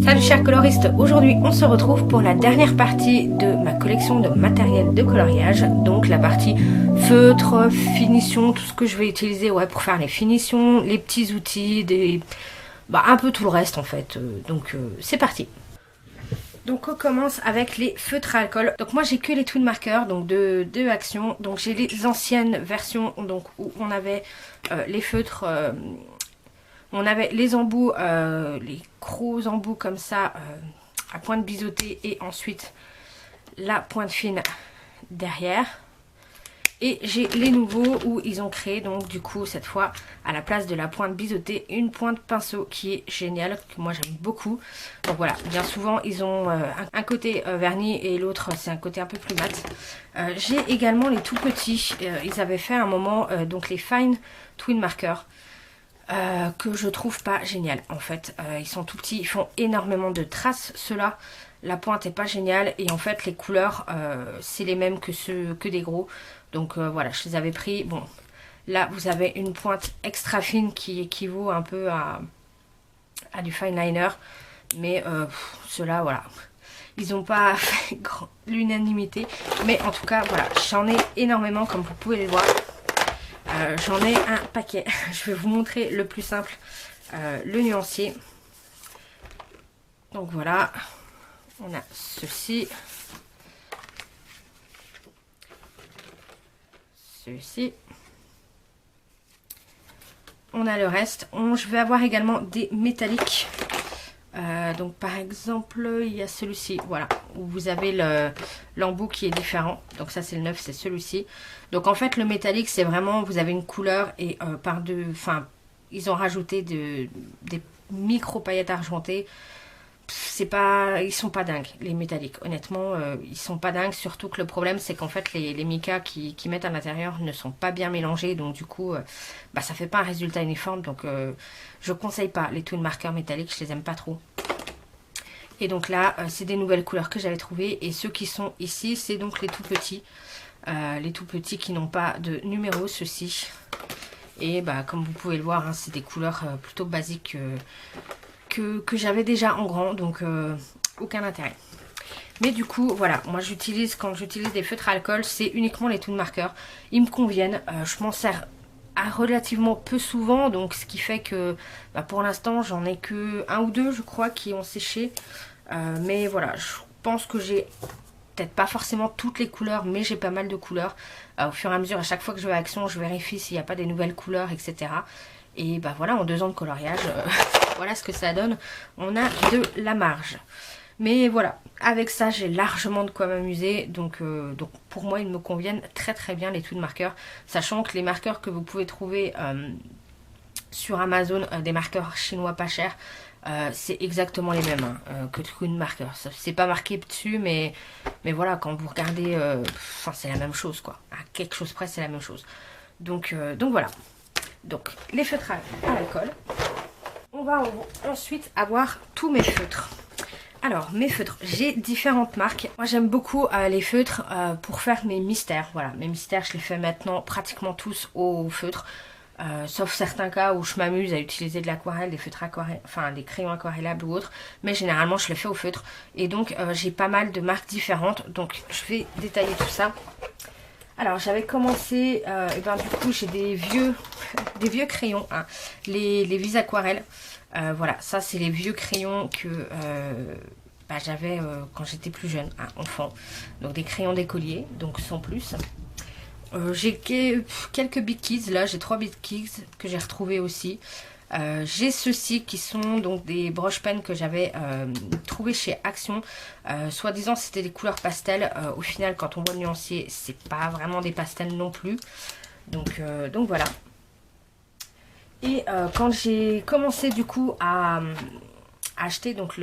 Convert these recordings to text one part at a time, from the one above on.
Salut chers coloristes, aujourd'hui on se retrouve pour la dernière partie de ma collection de matériel de coloriage, donc la partie feutre, finition, tout ce que je vais utiliser pour faire les finitions, les petits outils, un peu tout le reste en fait, donc c'est parti. Donc on commence avec les feutres à alcool. Donc moi j'ai que les twin markers, donc de Action. Donc j'ai les anciennes versions donc où on avait les feutres, on avait les embouts, les gros embouts comme ça à pointe biseautée et ensuite la pointe fine derrière. Et j'ai les nouveaux où ils ont créé donc du coup cette fois à la place de la pointe biseautée une pointe pinceau qui est géniale, que moi j'aime beaucoup. Donc voilà, bien souvent ils ont un côté vernis et l'autre c'est un côté un peu plus mat. J'ai également les tout petits, ils avaient fait à un moment donc les fine twin markers. Que je trouve pas génial en fait, ils sont tout petits, ils font énormément de traces ceux-là, la pointe est pas géniale et en fait les couleurs c'est les mêmes que des gros, donc voilà je les avais pris. Bon là vous avez une pointe extra fine qui équivaut un peu à du fine liner, mais ceux-là voilà ils n'ont pas fait l'unanimité, mais en tout cas voilà j'en ai énormément comme vous pouvez le voir. J'en ai un paquet. Je vais vous montrer le plus simple, le nuancier. Donc voilà, on a ceci, ceci. On a le reste. Je vais avoir également des métalliques. Donc par exemple, il y a celui-ci, voilà, où vous avez l'embout qui est différent. Donc ça c'est le neuf, c'est celui-ci. Donc en fait le métallique c'est vraiment, vous avez une couleur et ils ont rajouté des micro paillettes argentées. Ils sont pas dingues les métalliques, honnêtement ils sont pas dingues, surtout que le problème c'est qu'en fait les micas qui mettent à l'intérieur ne sont pas bien mélangés, donc du coup ça fait pas un résultat uniforme, donc je conseille pas les twin markers métalliques, je les aime pas trop. Et donc là c'est des nouvelles couleurs que j'avais trouvées, et ceux qui sont ici c'est donc les tout petits qui n'ont pas de numéro, ceux-ci. Et comme vous pouvez le voir hein, c'est des couleurs plutôt basiques que j'avais déjà en grand, donc aucun intérêt. Mais du coup voilà, moi quand j'utilise des feutres à alcool c'est uniquement les twin markers, ils me conviennent, je m'en sers relativement peu souvent, donc ce qui fait que pour l'instant j'en ai que un ou deux je crois qui ont séché, mais voilà je pense que j'ai peut-être pas forcément toutes les couleurs, mais j'ai pas mal de couleurs. Au fur et à mesure, à chaque fois que je vais à Action, je vérifie s'il n'y a pas des nouvelles couleurs, etc. Et voilà, en 2 ans de coloriage, voilà ce que ça donne. On a de la marge. Mais voilà, avec ça, j'ai largement de quoi m'amuser. Donc pour moi, ils me conviennent très très bien, les twin markers. Sachant que les marqueurs que vous pouvez trouver sur Amazon, des marqueurs chinois pas chers, c'est exactement les mêmes que twin markers. C'est pas marqué dessus, mais voilà, quand vous regardez, c'est la même chose quoi. À quelque chose près, c'est la même chose. Donc voilà. Donc les feutres à alcool. On va ensuite avoir tous mes feutres. Alors mes feutres, j'ai différentes marques. Moi j'aime beaucoup les feutres pour faire mes mystères. Voilà, mes mystères je les fais maintenant pratiquement tous au feutre. Sauf certains cas où je m'amuse à utiliser de l'aquarelle, des feutres aquarelles, des crayons aquarellables ou autres, mais généralement je les fais au feutre. Et donc j'ai pas mal de marques différentes, donc je vais détailler tout ça. Alors j'avais commencé, du coup j'ai des vieux crayons, hein, les vis aquarelles. Voilà, ça c'est les vieux crayons que j'avais quand j'étais plus jeune, hein, enfant. Donc des crayons d'écolier, donc sans plus. J'ai quelques Big Kids, là j'ai 3 Big Kids que j'ai retrouvés aussi. J'ai ceux-ci qui sont donc des broche pens que j'avais trouvé chez Action. Soi-disant c'était des couleurs pastel. Au final quand on voit le nuancier c'est pas vraiment des pastels non plus. Donc voilà. Et quand j'ai commencé du coup à acheter donc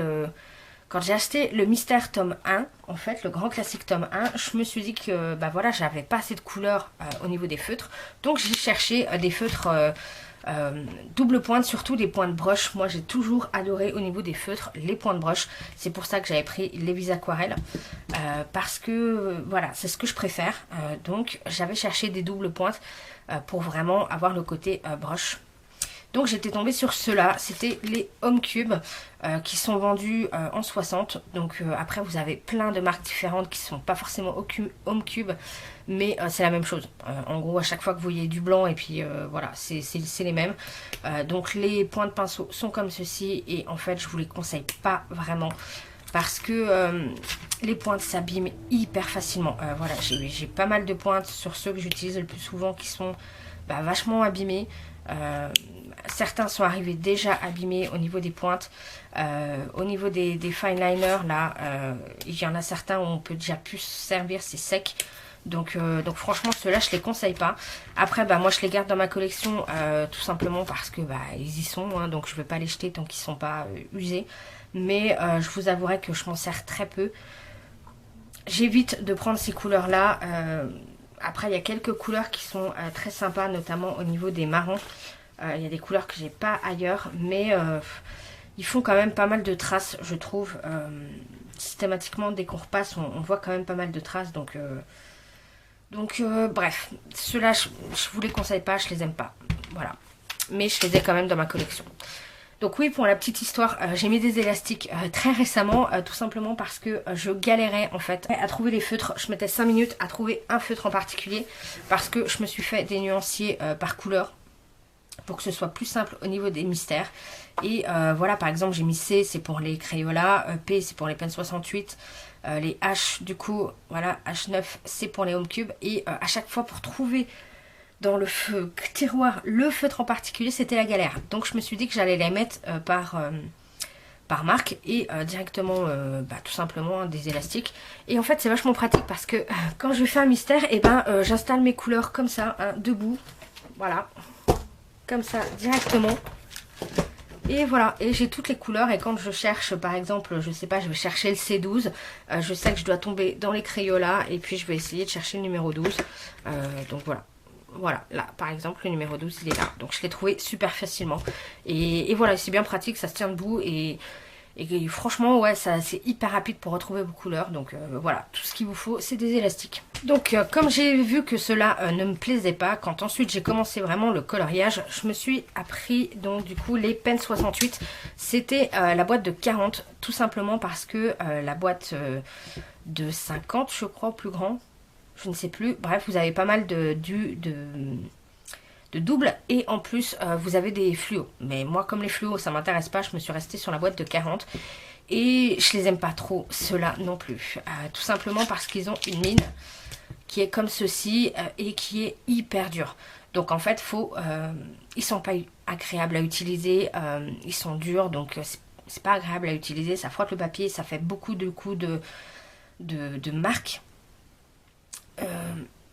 quand j'ai acheté le Mystère tome 1, en fait, le grand classique tome 1, je me suis dit que voilà, j'avais pas assez de couleurs au niveau des feutres. Donc j'ai cherché des feutres double pointe, surtout des pointes broche. Moi j'ai toujours adoré au niveau des feutres les pointes broche. C'est pour ça que j'avais pris les vis aquarelles. Parce que voilà, c'est ce que je préfère. Donc j'avais cherché des doubles pointes pour vraiment avoir le côté broche. Donc j'étais tombée sur ceux-là, c'était les Home Cube qui sont vendus en 60. Donc après vous avez plein de marques différentes qui sont pas forcément Home Cube, mais c'est la même chose. En gros à chaque fois que vous voyez du blanc et puis voilà, c'est les mêmes. Donc les points de pinceau sont comme ceci et en fait je vous les conseille pas vraiment. Parce que les pointes s'abîment hyper facilement. Voilà, j'ai pas mal de pointes sur ceux que j'utilise le plus souvent qui sont vachement abîmés. Certains sont arrivés déjà abîmés au niveau des pointes. Au niveau des fine liners, là, il y en a certains où on peut déjà plus servir, c'est sec. Donc franchement, ceux-là, je les conseille pas. Après, moi, je les garde dans ma collection tout simplement parce que ils y sont. Hein, donc, je ne vais pas les jeter tant qu'ils ne sont pas usés. Mais je vous avouerai que je m'en sers très peu. J'évite de prendre ces couleurs-là. Après, il y a quelques couleurs qui sont très sympas, notamment au niveau des marrons. Il y a des couleurs que j'ai pas ailleurs, mais ils font quand même pas mal de traces, je trouve. Systématiquement, dès qu'on repasse, on voit quand même pas mal de traces. Donc bref, ceux-là, je vous les conseille pas, je les aime pas. Voilà. Mais je les ai quand même dans ma collection. Donc oui, pour la petite histoire, j'ai mis des élastiques très récemment, tout simplement parce que je galérais en fait à trouver les feutres. Je mettais 5 minutes à trouver un feutre en particulier parce que je me suis fait des nuanciers par couleur pour que ce soit plus simple au niveau des mystères. Et voilà, par exemple, j'ai mis C, c'est pour les Crayola, P, c'est pour les Pen 68, les H, du coup, voilà, H9, c'est pour les Home Cube. Et à chaque fois, pour trouver dans le tiroir le feutre en particulier, c'était la galère. Donc je me suis dit que j'allais les mettre par marque et directement tout simplement des élastiques. Et en fait c'est vachement pratique parce que quand je fais un mystère, et j'installe mes couleurs comme ça, debout, voilà, comme ça directement. Et voilà, et j'ai toutes les couleurs. Et quand je cherche, par exemple, je sais pas, je vais chercher le C12, je sais que je dois tomber dans les Crayola et puis je vais essayer de chercher le numéro 12. Donc voilà. Voilà, là par exemple le numéro 12 il est là, donc je l'ai trouvé super facilement et voilà, c'est bien pratique, ça se tient debout et franchement ouais, c'est hyper rapide pour retrouver vos couleurs. Donc voilà, tout ce qu'il vous faut c'est des élastiques. Donc comme j'ai vu que cela ne me plaisait pas, quand ensuite j'ai commencé vraiment le coloriage, je me suis appris donc du coup les Pen 68. C'était la boîte de 40, tout simplement parce que la boîte de 50 je crois, plus grand, je ne sais plus. Bref, vous avez pas mal de double et en plus vous avez des fluos. Mais moi comme les fluos ça m'intéresse pas, je me suis restée sur la boîte de 40 et je les aime pas trop ceux-là non plus. Tout simplement parce qu'ils ont une mine qui est comme ceci et qui est hyper dure. Donc en fait ils sont pas agréables à utiliser, ils sont durs donc c'est pas agréable à utiliser, ça frotte le papier, ça fait beaucoup de coups de marques.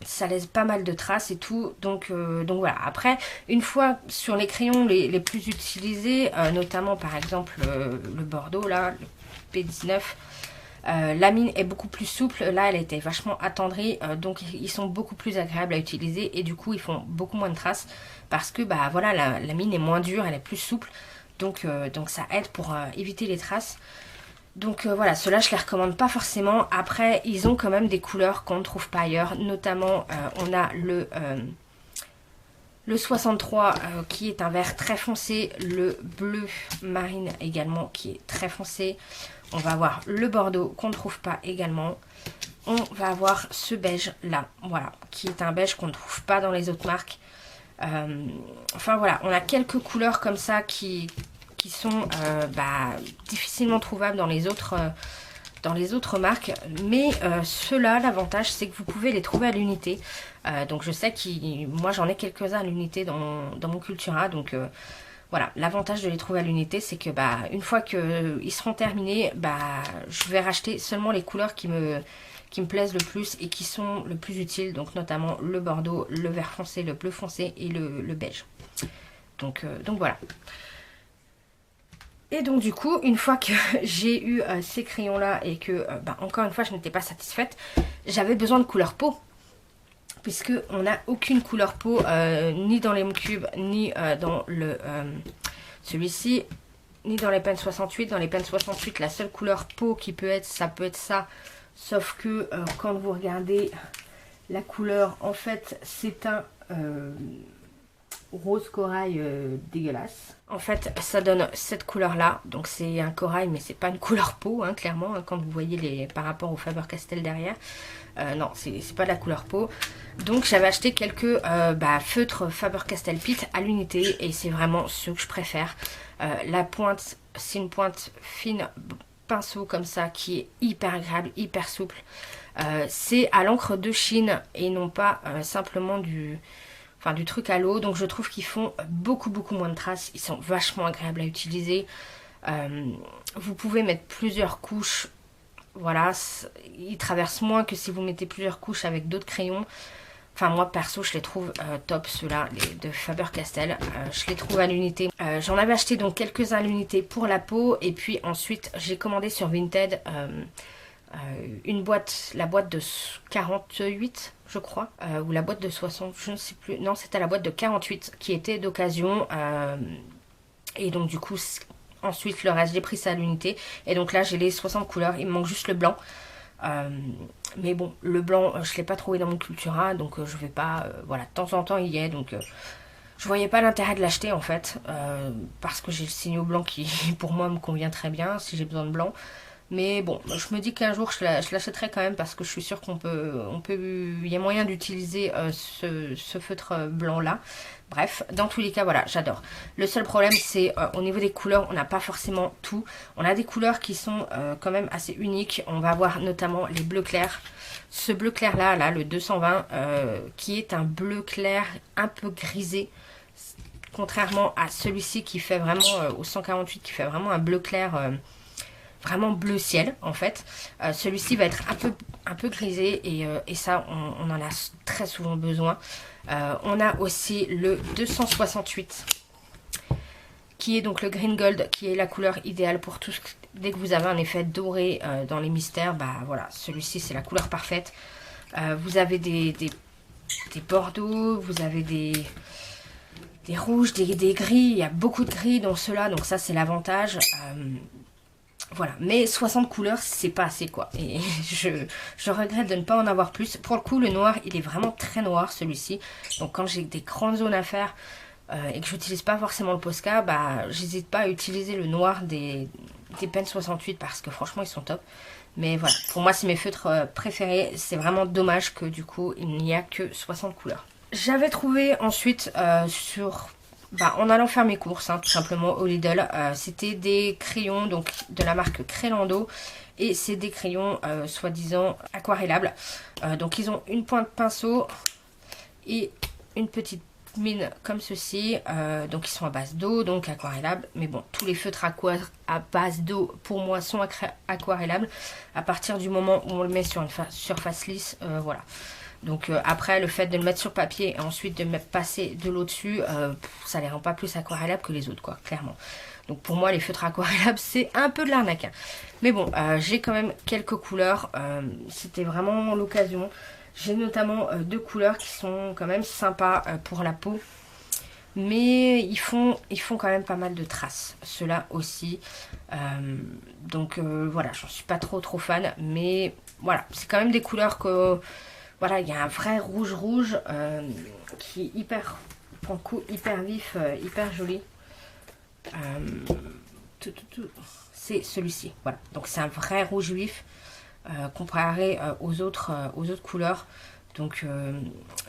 Ça laisse pas mal de traces et tout, donc voilà. Après, une fois sur les crayons les plus utilisés, notamment par exemple le Bordeaux là, le P19, la mine est beaucoup plus souple. Là elle était vachement attendrie, donc ils sont beaucoup plus agréables à utiliser et du coup ils font beaucoup moins de traces parce que voilà, la mine est moins dure, elle est plus souple, donc ça aide pour éviter les traces. Donc voilà, ceux-là je les recommande pas forcément. Après ils ont quand même des couleurs qu'on ne trouve pas ailleurs. Notamment on a le 63 qui est un vert très foncé. Le bleu marine également qui est très foncé. On va avoir le bordeaux qu'on ne trouve pas également. On va avoir ce beige là, voilà, qui est un beige qu'on ne trouve pas dans les autres marques. Enfin voilà, on a quelques couleurs comme ça qui sont difficilement trouvables dans les autres marques, mais ceux-là, l'avantage c'est que vous pouvez les trouver à l'unité. Donc je sais que moi j'en ai quelques-uns à l'unité dans mon Cultura, donc voilà, l'avantage de les trouver à l'unité c'est que une fois qu'ils seront terminés, je vais racheter seulement les couleurs qui me plaisent le plus et qui sont le plus utiles, donc notamment le bordeaux, le vert foncé, le bleu foncé et le beige. Donc voilà. Et donc du coup, une fois que j'ai eu ces crayons là et que encore une fois je n'étais pas satisfaite, j'avais besoin de couleur peau, puisque on n'a aucune couleur peau ni dans les Home Cube ni dans celui-ci, ni dans les Pen 68. Dans les Pen 68 la seule couleur peau qui peut être ça, sauf que quand vous regardez la couleur, en fait c'est rose corail dégueulasse. En fait, ça donne cette couleur-là. Donc c'est un corail, mais c'est pas une couleur peau, hein, clairement, hein, quand vous voyez les par rapport au Faber-Castell derrière. Non, c'est pas de la couleur peau. Donc j'avais acheté quelques feutres Faber-Castell Pitt à l'unité et c'est vraiment ceux que je préfère. La pointe, c'est une pointe fine, pinceau comme ça, qui est hyper agréable, hyper souple. C'est à l'encre de Chine et non pas simplement du truc à l'eau. Donc je trouve qu'ils font beaucoup moins de traces. Ils sont vachement agréables à utiliser. Vous pouvez mettre plusieurs couches. Voilà, ils traversent moins que si vous mettez plusieurs couches avec d'autres crayons. Enfin moi perso je les trouve top ceux-là, les de Faber-Castell. Je les trouve à l'unité. J'en avais acheté donc quelques-uns à l'unité pour la peau. Et puis ensuite j'ai commandé sur Vinted une boîte, la boîte de 48 je crois, ou la boîte de 60, je ne sais plus. Non, c'était la boîte de 48 qui était d'occasion. Et donc du coup, ensuite le reste j'ai pris ça à l'unité. Et donc là j'ai les 60 couleurs, il me manque juste le blanc. Mais bon, le blanc je ne l'ai pas trouvé dans mon Cultura, donc je vais pas, voilà, de temps en temps il y est, donc je voyais pas l'intérêt de l'acheter en fait, parce que j'ai le signaux blanc qui pour moi me convient très bien si j'ai besoin de blanc. Mais bon, je me dis qu'un jour je l'achèterai quand même parce que je suis sûre il y a moyen d'utiliser ce feutre blanc là. Bref, dans tous les cas, voilà, j'adore. Le seul problème, c'est au niveau des couleurs, on n'a pas forcément tout. On a des couleurs qui sont quand même assez uniques. On va avoir notamment les bleus clairs. Ce bleu clair là, le 220, qui est un bleu clair un peu grisé. Contrairement à celui-ci qui fait vraiment, au 148, qui fait vraiment un bleu clair... vraiment bleu ciel en fait. Celui-ci va être un peu grisé et ça on en a très souvent besoin. On a aussi le 268 qui est donc le green gold, qui est la couleur idéale pour tout dès que vous avez un effet doré dans les mystères, bah voilà, celui-ci c'est la couleur parfaite. Vous avez des bordeaux, vous avez des rouges, des gris, il y a beaucoup de gris dans ceux-là, donc ça c'est l'avantage. Voilà, mais 60 couleurs, c'est pas assez quoi. Et je regrette de ne pas en avoir plus. Pour le coup, le noir, il est vraiment très noir celui-ci. Donc quand j'ai des grandes zones à faire et que j'utilise pas forcément le Posca, bah j'hésite pas à utiliser le noir des Pen 68 parce que franchement ils sont top. Mais voilà, pour moi c'est mes feutres préférés. C'est vraiment dommage que du coup il n'y a que 60 couleurs. J'avais trouvé ensuite en allant faire mes courses, hein, tout simplement au Lidl, c'était des crayons donc de la marque Crélando et c'est des crayons soi-disant aquarellables. Donc ils ont une pointe pinceau et une petite mine comme ceci. Donc ils sont à base d'eau, donc aquarellables. Mais bon, tous les feutres à base d'eau pour moi sont aquarellables à partir du moment où on le met sur une surface lisse. Voilà. Donc après, le fait de le mettre sur papier et ensuite de passer de l'eau dessus, ça les rend pas plus aquarellables que les autres, quoi, clairement. Donc pour moi, les feutres aquarellables, c'est un peu de l'arnaque. Mais bon, j'ai quand même quelques couleurs. C'était vraiment l'occasion. J'ai notamment deux couleurs qui sont quand même sympas pour la peau. Mais ils font quand même pas mal de traces. Ceux-là aussi. Donc voilà, j'en suis pas trop fan. Mais voilà, c'est quand même des couleurs que... Voilà, il y a un vrai rouge qui est hyper, pour le coup, hyper vif, hyper joli. C'est celui-ci, voilà. Donc c'est un vrai rouge vif comparé aux autres couleurs. Donc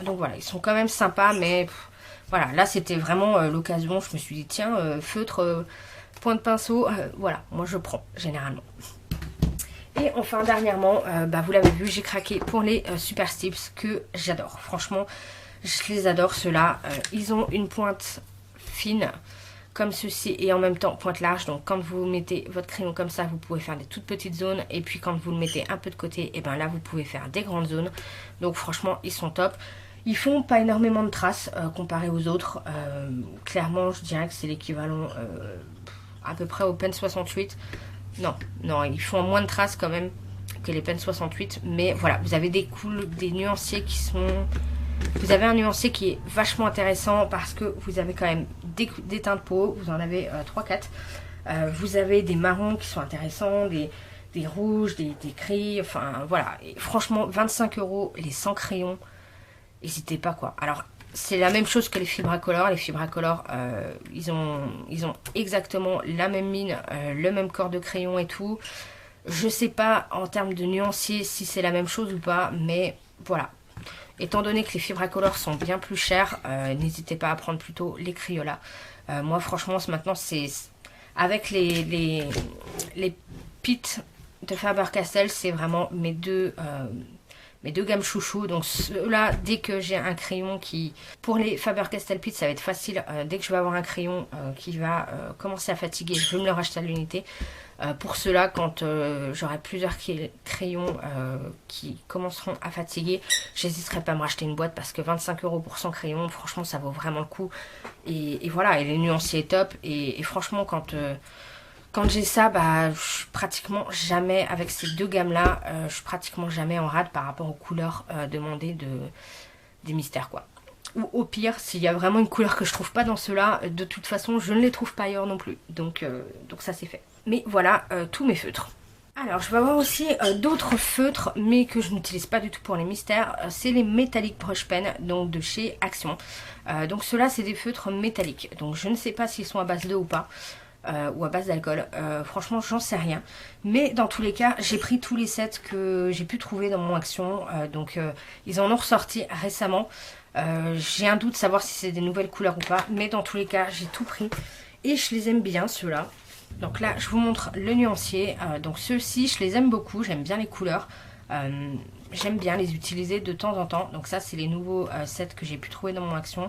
voilà, ils sont quand même sympas, mais voilà, là c'était vraiment l'occasion. Je me suis dit, tiens, feutre, point de pinceau, voilà, moi je prends généralement. Et enfin dernièrement, vous l'avez vu, j'ai craqué pour les Super Stips que j'adore. Franchement, je les adore ceux-là. Ils ont une pointe fine comme ceci et en même temps pointe large. Donc quand vous mettez votre crayon comme ça, vous pouvez faire des toutes petites zones. Et puis quand vous le mettez un peu de côté, et ben là vous pouvez faire des grandes zones. Donc franchement, ils sont top. Ils font pas énormément de traces comparé aux autres. Clairement, je dirais que c'est l'équivalent à peu près au Pen 68. Non, ils font moins de traces quand même que les Pen 68. Mais voilà, vous avez des nuanciers qui sont... Vous avez un nuancier qui est vachement intéressant parce que vous avez quand même des teintes de peau. Vous en avez 3-4. Vous avez des marrons qui sont intéressants, des rouges, des gris. Enfin voilà, et franchement 25 € les 100 crayons. N'hésitez pas quoi. Alors c'est la même chose que les Fibracolor. Les Fibracolor, ils ont exactement la même mine, le même corps de crayon et tout. Je sais pas en termes de nuancier si c'est la même chose ou pas, mais voilà. Étant donné que les Fibracolor sont bien plus chers, n'hésitez pas à prendre plutôt les Crayola. Moi franchement maintenant c'est avec les Pit de Faber-Castell, c'est vraiment mes deux gammes chouchous. Donc là, dès que j'ai un crayon qui... Pour les Faber-Castell Pit, ça va être facile. Dès que je vais avoir un crayon qui va commencer à fatiguer, je vais me le racheter à l'unité. Pour cela, quand j'aurai plusieurs crayons qui commenceront à fatiguer, j'hésiterai pas à me racheter une boîte parce que 25 € pour 100 crayons, franchement, ça vaut vraiment le coup. Et voilà, et les nuanciers est top. Et franchement, quand j'ai ça, bah, je suis pratiquement jamais, avec ces deux gammes-là, je suis pratiquement jamais en rade par rapport aux couleurs demandées des mystères, quoi. Ou au pire, s'il y a vraiment une couleur que je trouve pas dans ceux-là, de toute façon, je ne les trouve pas ailleurs non plus. Donc ça, c'est fait. Mais voilà, tous mes feutres. Alors, je vais avoir aussi d'autres feutres, mais que je n'utilise pas du tout pour les mystères. C'est les Metallic Brush Pen, donc de chez Action. Donc ceux-là, c'est des feutres métalliques. Donc je ne sais pas s'ils sont à base d'eau ou pas. Ou à base d'alcool. Franchement, j'en sais rien. Mais dans tous les cas, j'ai pris tous les sets que j'ai pu trouver dans mon Action. Donc, ils en ont ressorti récemment. J'ai un doute de savoir si c'est des nouvelles couleurs ou pas. Mais dans tous les cas, j'ai tout pris. Et je les aime bien, ceux-là. Donc là, je vous montre le nuancier. Donc ceux-ci, je les aime beaucoup. J'aime bien les couleurs. J'aime bien les utiliser de temps en temps. Donc ça, c'est les nouveaux sets que j'ai pu trouver dans mon Action.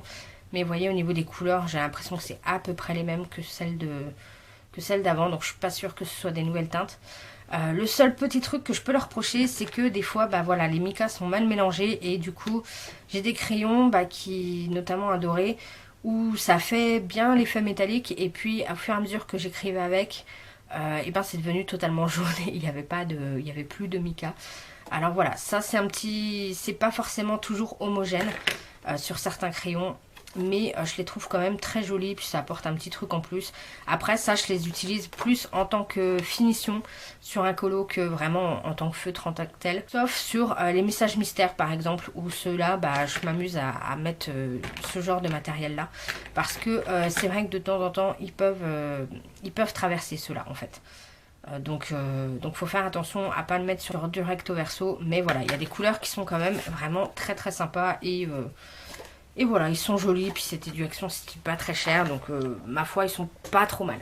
Mais vous voyez, au niveau des couleurs, j'ai l'impression que c'est à peu près les mêmes que celles d'avant. Donc je suis pas sûre que ce soit des nouvelles teintes. Le seul petit truc que je peux leur reprocher, c'est que des fois, bah voilà, les micas sont mal mélangés. Et du coup, j'ai des crayons qui, notamment un doré, où ça fait bien l'effet métallique. Et puis, au fur et à mesure que j'écrivais avec, et ben c'est devenu totalement jaune. Il n'y avait plus de mica. Alors voilà, ça c'est pas forcément toujours homogène sur certains crayons. Mais je les trouve quand même très jolis, puis ça apporte un petit truc en plus. Après ça, je les utilise plus en tant que finition sur un colo que vraiment en tant que feutre en tant que tel. Sauf sur les messages mystères par exemple, où ceux-là, bah, je m'amuse à mettre ce genre de matériel là. Parce que c'est vrai que de temps en temps, ils peuvent traverser ceux-là en fait. Donc faut faire attention à pas le mettre sur du recto verso. Mais voilà, il y a des couleurs qui sont quand même vraiment très très sympas et voilà, ils sont jolis, puis c'était du Action, c'était pas très cher, donc ma foi, ils sont pas trop mal.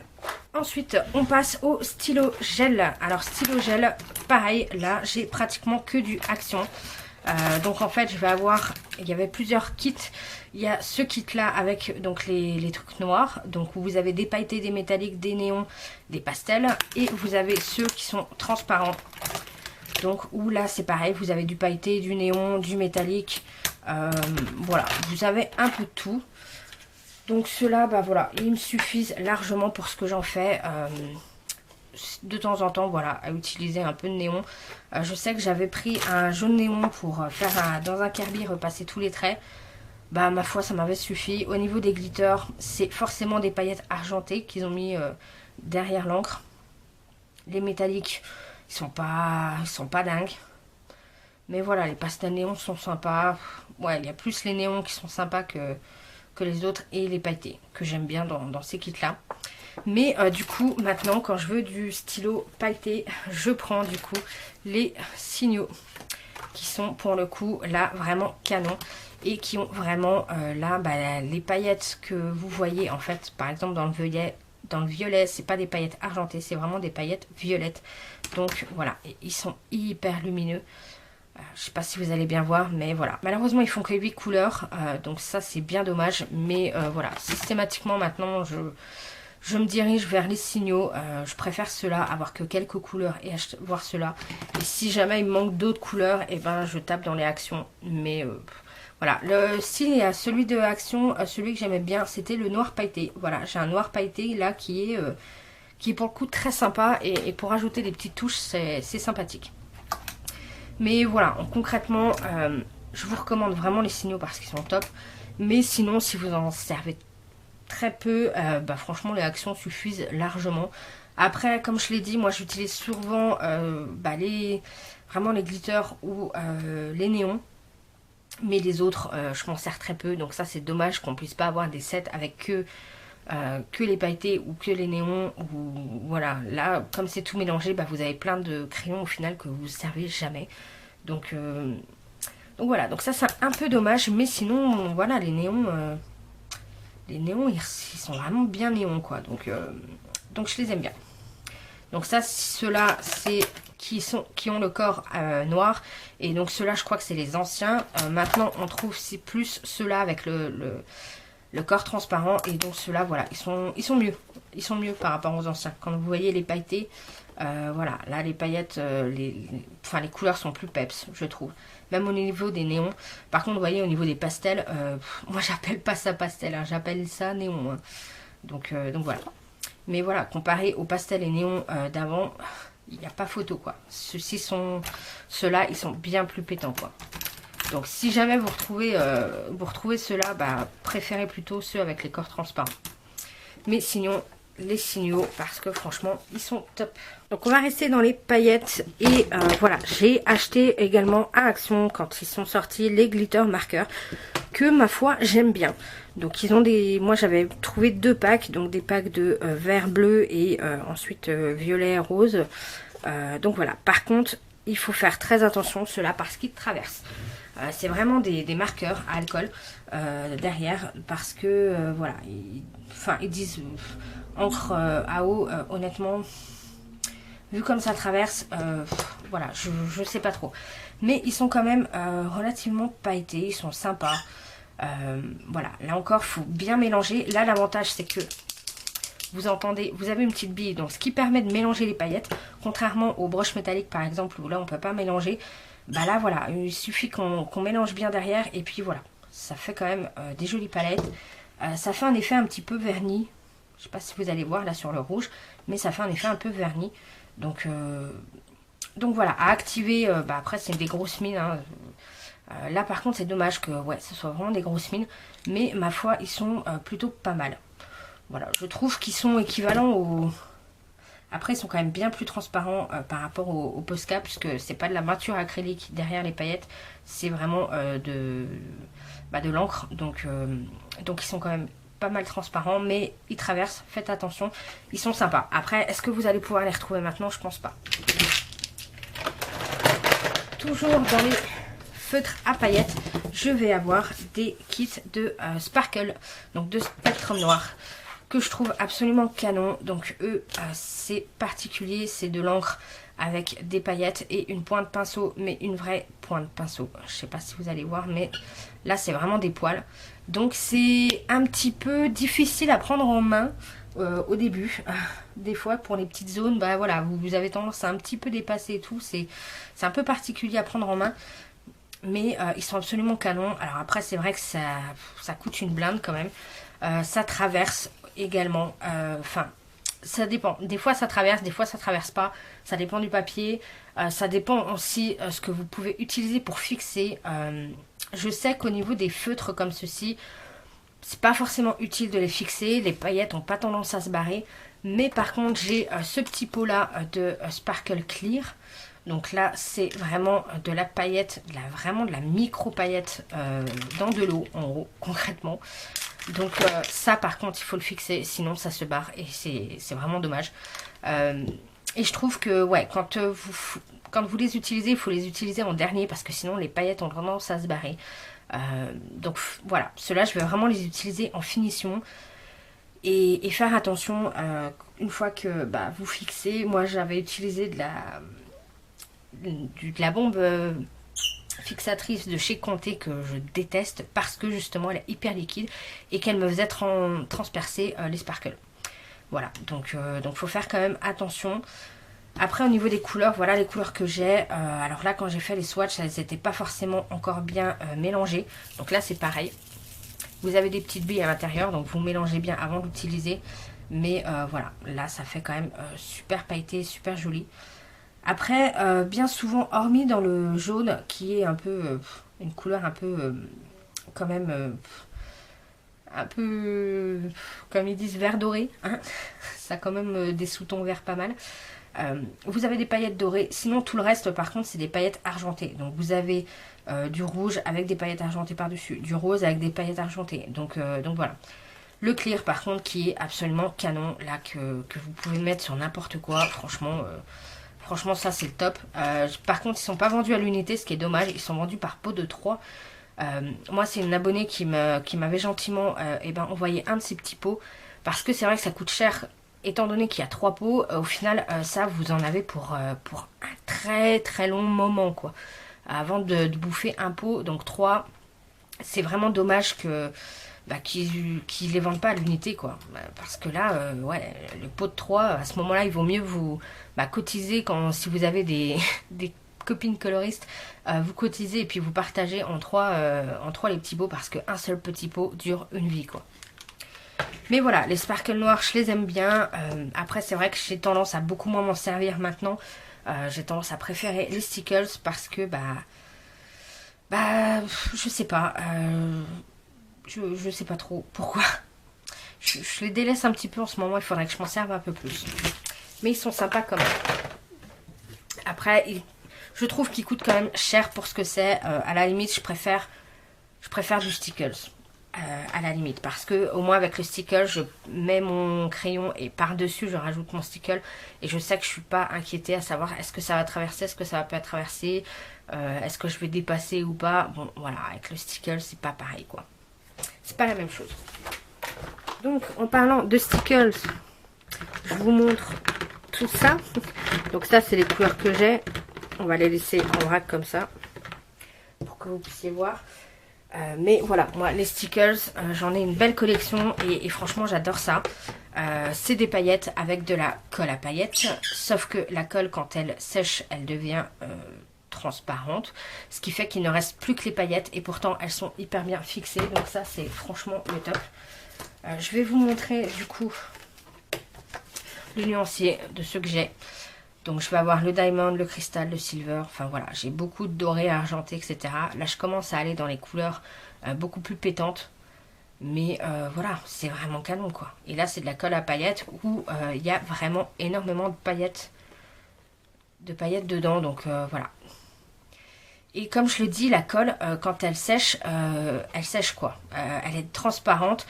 Ensuite, on passe au stylo gel. Alors, stylo gel, pareil, là, j'ai pratiquement que du Action. Donc en fait, je vais avoir, il y avait plusieurs kits. Il y a ce kit-là avec donc les trucs noirs, donc où vous avez des pailletés, des métalliques, des néons, des pastels. Et vous avez ceux qui sont transparents. Donc où là, c'est pareil, vous avez du pailleté, du néon, du métallique. Voilà, vous avez un peu de tout. Donc ceux-là, bah voilà, ils me suffisent largement pour ce que j'en fais. De temps en temps, voilà, à utiliser un peu de néon. Je sais que j'avais pris un jaune néon pour faire dans un Kirby repasser tous les traits. Bah ma foi, ça m'avait suffi. Au niveau des glitters, c'est forcément des paillettes argentées qu'ils ont mis derrière l'encre. Les métalliques, ils sont pas dingues. Mais voilà, les pastels néons sont sympas. Ouais, il y a plus les néons qui sont sympas que les autres et les pailletés que j'aime bien dans ces kits-là. Mais du coup, maintenant, quand je veux du stylo pailleté, je prends du coup les signaux qui sont pour le coup là vraiment canon et qui ont vraiment là bah, les paillettes que vous voyez en fait, par exemple dans le violet, c'est pas des paillettes argentées, c'est vraiment des paillettes violettes. Donc voilà, et ils sont hyper lumineux. Je sais pas si vous allez bien voir, mais voilà. Malheureusement, ils font que 8 couleurs, donc ça c'est bien dommage. Mais voilà, systématiquement maintenant, je me dirige vers les signaux. Je préfère ceux-là, avoir que quelques couleurs et voir ceux-là. Et si jamais il me manque d'autres couleurs, et ben je tape dans les Actions. Mais voilà, le style à celui de Action, celui que j'aimais bien, c'était le noir pailleté. Voilà, j'ai un noir pailleté là qui est pour le coup très sympa et pour ajouter des petites touches, c'est sympathique. Mais voilà, concrètement, je vous recommande vraiment les signaux parce qu'ils sont top. Mais sinon, si vous en servez très peu, bah franchement, les Actions suffisent largement. Après, comme je l'ai dit, moi j'utilise souvent vraiment les glitters ou les néons. Mais les autres, je m'en sers très peu. Donc ça, c'est dommage qu'on puisse pas avoir des sets avec que les pailletés ou que les néons. Ou voilà, là, comme c'est tout mélangé, bah, vous avez plein de crayons au final que vous servez jamais. Donc voilà, donc ça c'est un peu dommage. Mais sinon, voilà, les néons, ils sont vraiment bien néons, quoi. Donc je les aime bien. Donc ça, ceux-là, c'est qui ont le corps noir. Et donc ceux-là, je crois que c'est les anciens. Maintenant, on trouve c'est plus ceux-là avec le corps transparent. Et donc ceux-là, voilà, ils sont mieux. Ils sont mieux par rapport aux anciens. Quand vous voyez les pailletés, voilà, là les paillettes, enfin les couleurs sont plus peps, je trouve. Même au niveau des néons. Par contre, vous voyez, au niveau des pastels, moi j'appelle pas ça pastel, hein, j'appelle ça néon. Hein. Donc voilà. Mais voilà, comparé aux pastels et néons d'avant, il n'y a pas photo, quoi. Ceux-là, ils sont bien plus pétants, quoi. Donc si jamais vous retrouvez ceux-là, bah, préférez plutôt ceux avec les corps transparents. Mais sinon, les signaux, parce que franchement, ils sont top. Donc on va rester dans les paillettes. Et voilà, j'ai acheté également à Action, quand ils sont sortis, les glitter marqueurs, que ma foi, j'aime bien. Donc ils ont des... Moi j'avais trouvé 2 packs, donc des packs de vert, bleu et ensuite violet, rose. Donc voilà, par contre, il faut faire très attention, ceux-là, parce qu'ils traversent. C'est vraiment des marqueurs à alcool derrière, parce que voilà, ils disent encre à eau, honnêtement, vu comme ça traverse, voilà, je sais pas trop. Mais ils sont quand même relativement pailletés, ils sont sympas. Voilà, là encore, faut bien mélanger. Là, l'avantage, c'est que vous entendez, vous avez une petite bille, donc ce qui permet de mélanger les paillettes, contrairement aux broches métalliques par exemple, où là on peut pas mélanger. Bah là voilà, il suffit qu'on mélange bien derrière et puis voilà, ça fait quand même des jolies palettes. Ça fait un effet un petit peu verni, je sais pas si vous allez voir là sur le rouge, mais ça fait un effet un peu verni. Donc voilà, à activer, bah après c'est des grosses mines. Hein. Là par contre c'est dommage que ouais, ce soit vraiment des grosses mines, mais ma foi ils sont plutôt pas mal. Voilà, je trouve qu'ils sont équivalents aux... Après, ils sont quand même bien plus transparents par rapport au Posca, puisque c'est pas de la peinture acrylique derrière les paillettes, c'est vraiment de l'encre. Donc ils sont quand même pas mal transparents, mais ils traversent, faites attention, ils sont sympas. Après, est-ce que vous allez pouvoir les retrouver maintenant? Je pense pas. Toujours dans les feutres à paillettes, je vais avoir des kits de Sparkle, donc de Spectrum Noir, que je trouve absolument canon. Donc eux, c'est particulier, c'est de l'encre avec des paillettes et une pointe pinceau, mais une vraie pointe pinceau. Je sais pas si vous allez voir, mais là c'est vraiment des poils. Donc c'est un petit peu difficile à prendre en main au début. Des fois pour les petites zones, bah voilà, vous avez tendance à un petit peu dépasser et tout. C'est un peu particulier à prendre en main. Mais ils sont absolument canons. Alors après c'est vrai que ça coûte une blinde quand même. Ça traverse également. Enfin, ça dépend. Des fois ça traverse, des fois ça traverse pas. Ça dépend du papier. Ça dépend aussi ce que vous pouvez utiliser pour fixer. Je sais qu'au niveau des feutres comme ceci, c'est pas forcément utile de les fixer. Les paillettes n'ont pas tendance à se barrer. Mais par contre, j'ai ce petit pot là de Sparkle Clear. Donc là, c'est vraiment de la paillette, vraiment de la micro paillette dans de l'eau, en gros, concrètement. Donc ça, par contre, il faut le fixer, sinon ça se barre et c'est vraiment dommage. Et je trouve que, ouais, quand vous les utilisez, il faut les utiliser en dernier parce que sinon les paillettes ont tendance à se barrer. Donc voilà, ceux-là, je vais vraiment les utiliser en finition. Et faire attention, une fois que vous fixez, moi j'avais utilisé de la bombe fixatrice de chez Conté que je déteste parce que justement elle est hyper liquide et qu'elle me faisait transpercer les sparkles. Voilà, donc faut faire quand même attention. Après au niveau des couleurs, voilà les couleurs que j'ai. Alors là quand j'ai fait les swatchs, elles n'étaient pas forcément encore bien mélangées. Donc là c'est pareil. Vous avez des petites billes à l'intérieur, donc vous mélangez bien avant d'utiliser. Mais voilà, là ça fait quand même super pailleté, super joli. Après, bien souvent, hormis dans le jaune, qui est un peu une couleur un peu quand même un peu comme ils disent vert doré, hein, ça a quand même des sous-tons verts pas mal. Vous avez des paillettes dorées, sinon tout le reste par contre c'est des paillettes argentées. Donc vous avez du rouge avec des paillettes argentées par-dessus, du rose avec des paillettes argentées. Donc voilà. Le clear par contre qui est absolument canon, là que vous pouvez mettre sur n'importe quoi, franchement ça c'est le top. Par contre ils sont pas vendus à l'unité, ce qui est dommage, ils sont vendus par pot de 3. Moi c'est une abonnée qui m'avait gentiment envoyé un de ces petits pots, parce que c'est vrai que ça coûte cher, étant donné qu'il y a 3 pots, au final ça vous en avez pour un très très long moment quoi, avant de bouffer un pot. Donc 3, c'est vraiment dommage que qu'ils les vendent pas à l'unité quoi, parce que là ouais, le pot de 3 à ce moment là il vaut mieux vous cotiser, si vous avez des copines coloristes, vous cotisez et puis vous partagez en 3 les petits pots, parce qu'un seul petit pot dure une vie quoi. Mais voilà, les sparkles noirs je les aime bien. Après c'est vrai que j'ai tendance à beaucoup moins m'en servir maintenant. J'ai tendance à préférer les stickles, parce que je sais pas, je sais pas trop pourquoi. Je les délaisse un petit peu en ce moment, il faudrait que je m'en serve un peu plus. Mais ils sont sympas quand même. Après, je trouve qu'ils coûtent quand même cher pour ce que c'est. À la limite, je préfère du stickles. À la limite, parce que au moins avec le stickle, je mets mon crayon et par-dessus, je rajoute mon stickle. Et je sais que je suis pas inquiétée à savoir est-ce que ça va traverser, est-ce que ça va pas traverser, est-ce que je vais dépasser ou pas. Bon, voilà, avec le stickle, c'est pas pareil quoi. C'est pas la même chose. Donc en parlant de stickers, je vous montre tout ça. Donc ça c'est les couleurs que j'ai. On va les laisser en vrac comme ça pour que vous puissiez voir. Mais voilà, moi les stickers, j'en ai une belle collection et franchement j'adore ça. C'est des paillettes avec de la colle à paillettes, sauf que la colle quand elle sèche, elle devient transparente, ce qui fait qu'il ne reste plus que les paillettes, et pourtant elles sont hyper bien fixées, donc ça c'est franchement le top. Je vais vous montrer du coup le nuancier de ceux que j'ai. Donc je vais avoir le diamond, le cristal, le silver, enfin voilà, j'ai beaucoup de doré, argenté, etc. Là je commence à aller dans les couleurs beaucoup plus pétantes, mais voilà, c'est vraiment canon quoi. Et là c'est de la colle à paillettes où il y a vraiment énormément de paillettes dedans, donc voilà. Et comme je le dis, la colle, quand elle sèche quoi. Elle est transparente,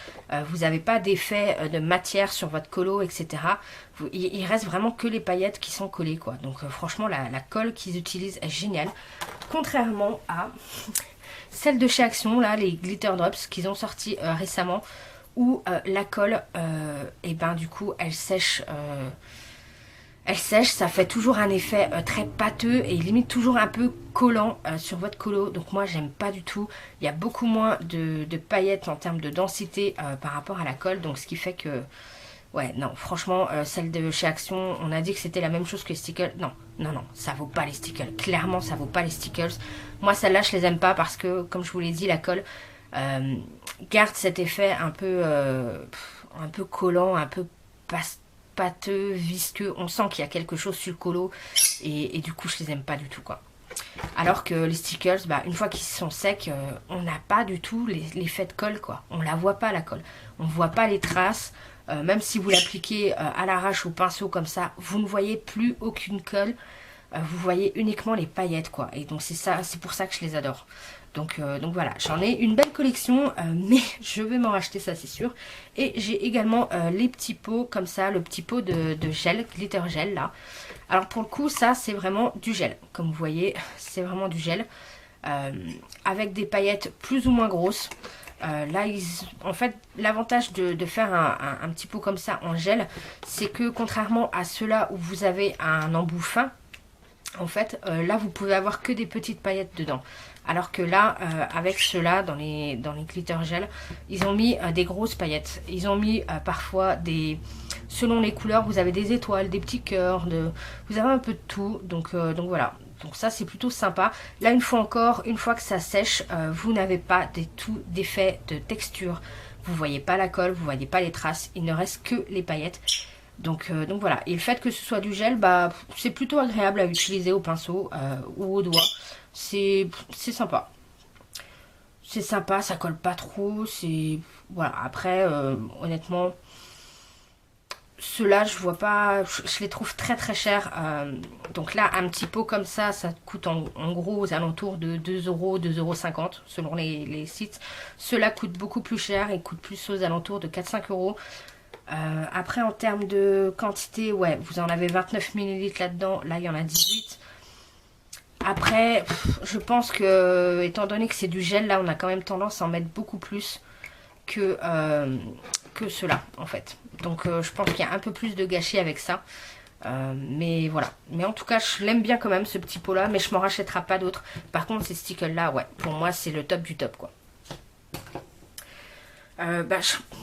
vous n'avez pas d'effet de matière sur votre colo, etc. Il reste vraiment que les paillettes qui sont collées quoi. Donc franchement, la colle qu'ils utilisent est géniale. Contrairement à celle de chez Action, là, les Glitter Drops qu'ils ont sorti récemment, où la colle, du coup, elle sèche... ça fait toujours un effet très pâteux et limite toujours un peu collant sur votre colo. Donc moi j'aime pas du tout. Il y a beaucoup moins de paillettes en termes de densité par rapport à la colle. Donc ce qui fait que... Ouais, non, franchement, celle de chez Action, on a dit que c'était la même chose que les stickers. Non, ça vaut pas les stickers. Clairement, ça vaut pas les stickers. Moi, celle-là, je les aime pas parce que, comme je vous l'ai dit, la colle garde cet effet un peu collant, un peu pâteux, visqueux. On sent qu'il y a quelque chose sur le colo et du coup, je les aime pas du tout, quoi. Alors que les stickers, une fois qu'ils sont secs, on n'a pas du tout l'effet de colle, quoi. On la voit pas, la colle. On voit pas les traces. Même si vous l'appliquez à l'arrache au pinceau comme ça, vous ne voyez plus aucune colle. Vous voyez uniquement les paillettes quoi. Et donc c'est pour ça que je les adore. Donc voilà, j'en ai une belle collection, mais je vais m'en racheter, ça c'est sûr. Et j'ai également les petits pots comme ça, le petit pot de gel, glitter gel là. Alors pour le coup, ça c'est vraiment du gel. Comme vous voyez, c'est vraiment du gel. Avec des paillettes plus ou moins grosses. Là, en fait, l'avantage de faire un petit pot comme ça en gel, c'est que contrairement à ceux-là où vous avez un embout fin, en fait, là, vous pouvez avoir que des petites paillettes dedans. Alors que là, avec ceux-là, dans les glitter gel, ils ont mis des grosses paillettes. Ils ont mis parfois selon les couleurs, vous avez des étoiles, des petits cœurs, vous avez un peu de tout. Donc voilà. Donc ça, c'est plutôt sympa. Là, une fois que ça sèche, vous n'avez pas d'effet de texture. Vous voyez pas la colle, vous voyez pas les traces. Il ne reste que les paillettes. Donc voilà. Et le fait que ce soit du gel, c'est plutôt agréable à utiliser au pinceau ou au doigt. C'est sympa. C'est sympa, ça colle pas trop. Voilà. Après, honnêtement, Ceux-là, je vois pas, je les trouve très très chers. Donc là, un petit pot comme ça coûte en gros aux alentours de 2 euros, 2,50 € selon les sites. Ceux-là coûtent beaucoup plus cher et coûtent plus aux alentours de 4-5 euros. Après, en termes de quantité, ouais, vous en avez 29 ml là-dedans. Là, il y en a 18. Après, je pense que, étant donné que c'est du gel, là, on a quand même tendance à en mettre beaucoup plus que ceux-là, en fait. Donc, je pense qu'il y a un peu plus de gâchis avec ça. Mais voilà. Mais en tout cas, je l'aime bien quand même, ce petit pot-là. Mais je m'en rachèterai pas d'autres. Par contre, ces stickers-là, ouais, pour moi, c'est le top du top, quoi.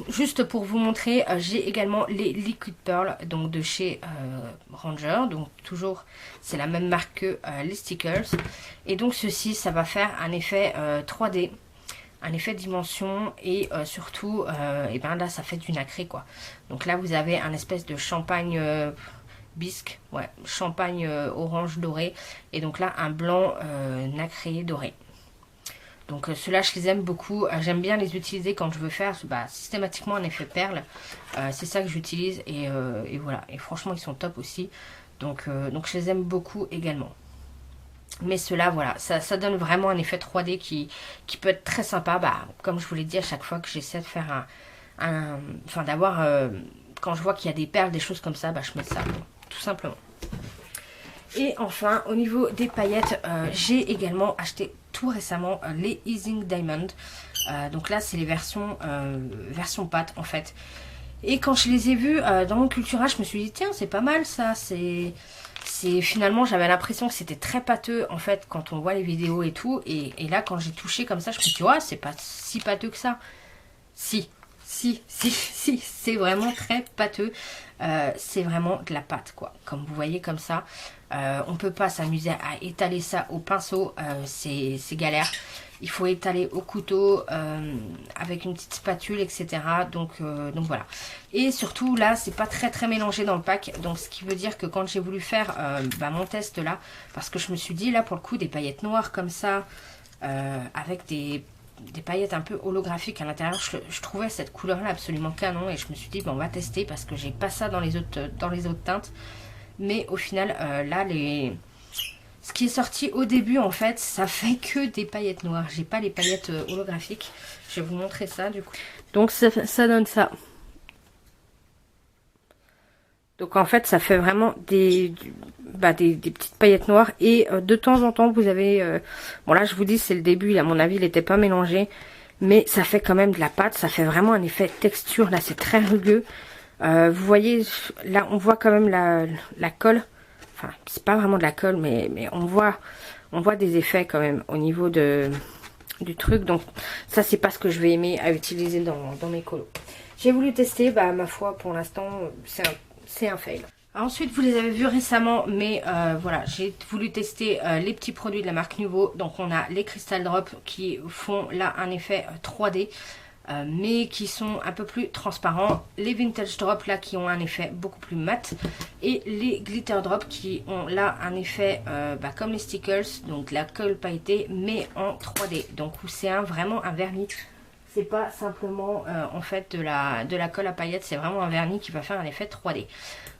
Juste pour vous montrer, j'ai également les Liquid Pearl, donc de chez Ranger. Donc toujours, c'est la même marque que les stickers. Et donc ceci, ça va faire un effet 3D, un effet dimension et surtout, et ben là, ça fait du nacré quoi. Donc là, vous avez un espèce de champagne bisque, ouais, champagne orange doré. Et donc là, un blanc nacré doré. Donc ceux-là, je les aime beaucoup. J'aime bien les utiliser quand je veux faire systématiquement un effet perle. C'est ça que j'utilise et voilà. Et franchement, ils sont top aussi. Donc je les aime beaucoup également. Mais ceux-là, voilà, ça donne vraiment un effet 3D qui peut être très sympa. Comme je vous l'ai dit, à chaque fois que j'essaie de faire enfin d'avoir... quand je vois qu'il y a des perles, des choses comme ça, je mets ça, tout simplement. Et enfin, au niveau des paillettes, j'ai également acheté tout récemment les Easing Diamond. Donc là, c'est les version pâte en fait. Et quand je les ai vus dans mon Cultura, je me suis dit, tiens, c'est pas mal ça. Finalement, j'avais l'impression que c'était très pâteux en fait quand on voit les vidéos et tout. Et là, quand j'ai touché comme ça, je me suis dit, ouais, c'est pas si pâteux que ça. Si, c'est vraiment très pâteux. C'est vraiment de la pâte quoi. Comme vous voyez comme ça. On peut pas s'amuser à étaler ça au pinceau, c'est galère. Il faut étaler au couteau avec une petite spatule, etc. Donc voilà. Et surtout là, c'est pas très mélangé dans le pack. Donc ce qui veut dire que quand j'ai voulu faire mon test là, parce que je me suis dit là pour le coup des paillettes noires comme ça, avec des paillettes un peu holographiques à l'intérieur, je trouvais cette couleur là absolument canon et je me suis dit on va tester parce que j'ai pas ça dans les autres teintes. Mais au final, là, ce qui est sorti au début, en fait, ça fait que des paillettes noires. J'ai pas les paillettes holographiques. Je vais vous montrer ça, du coup. Donc, ça donne ça. Donc, en fait, ça fait vraiment des petites paillettes noires. Et de temps en temps, vous avez... bon, là, je vous dis, c'est le début. À mon avis, il n'était pas mélangé. Mais ça fait quand même de la pâte. Ça fait vraiment un effet texture. Là, c'est très rugueux. Vous voyez, là on voit quand même la colle. Enfin, c'est pas vraiment de la colle, mais on voit des effets quand même au niveau du truc. Donc ça, c'est pas ce que je vais aimer à utiliser dans mes colos. J'ai voulu tester, ma foi, pour l'instant, c'est un fail. Ensuite, vous les avez vus récemment, mais voilà, j'ai voulu tester les petits produits de la marque Nuvo. Donc on a les Crystal Drops qui font là un effet 3D. Mais qui sont un peu plus transparents. Les Vintage Drops là qui ont un effet beaucoup plus mat. Et les Glitter Drops qui ont là un effet comme les stickers, donc la colle pailletée mais en 3D. Donc c'est vraiment un vernis. C'est pas simplement en fait de la colle à paillettes, c'est vraiment un vernis qui va faire un effet 3D.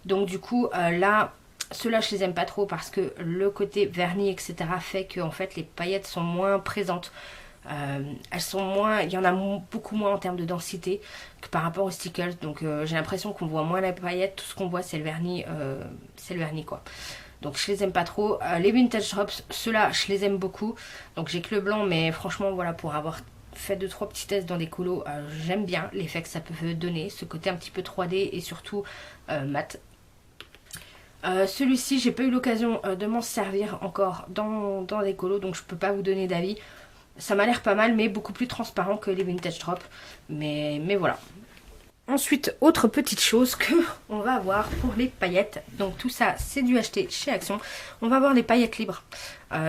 Donc du coup là, ceux-là je les aime pas trop parce que le côté vernis etc. fait que en fait les paillettes sont moins présentes. Elles sont moins, il y en a beaucoup moins en termes de densité que par rapport aux stickers. Donc j'ai l'impression qu'on voit moins la paillette. Tout ce qu'on voit c'est le vernis quoi. Donc je les aime pas trop. Les Vintage Drops, ceux-là je les aime beaucoup. Donc j'ai que le blanc, mais franchement voilà, pour avoir fait 2-3 petits tests dans des colos, j'aime bien l'effet que ça peut donner, ce côté un petit peu 3D et surtout mat. Celui-ci j'ai pas eu l'occasion de m'en servir encore dans des colos, donc je peux pas vous donner d'avis. Ça m'a l'air pas mal, mais beaucoup plus transparent que les Vintage Drops. Mais voilà. Ensuite, autre petite chose que on va avoir pour les paillettes. Donc tout ça, c'est dû acheter chez Action. On va avoir les paillettes libres.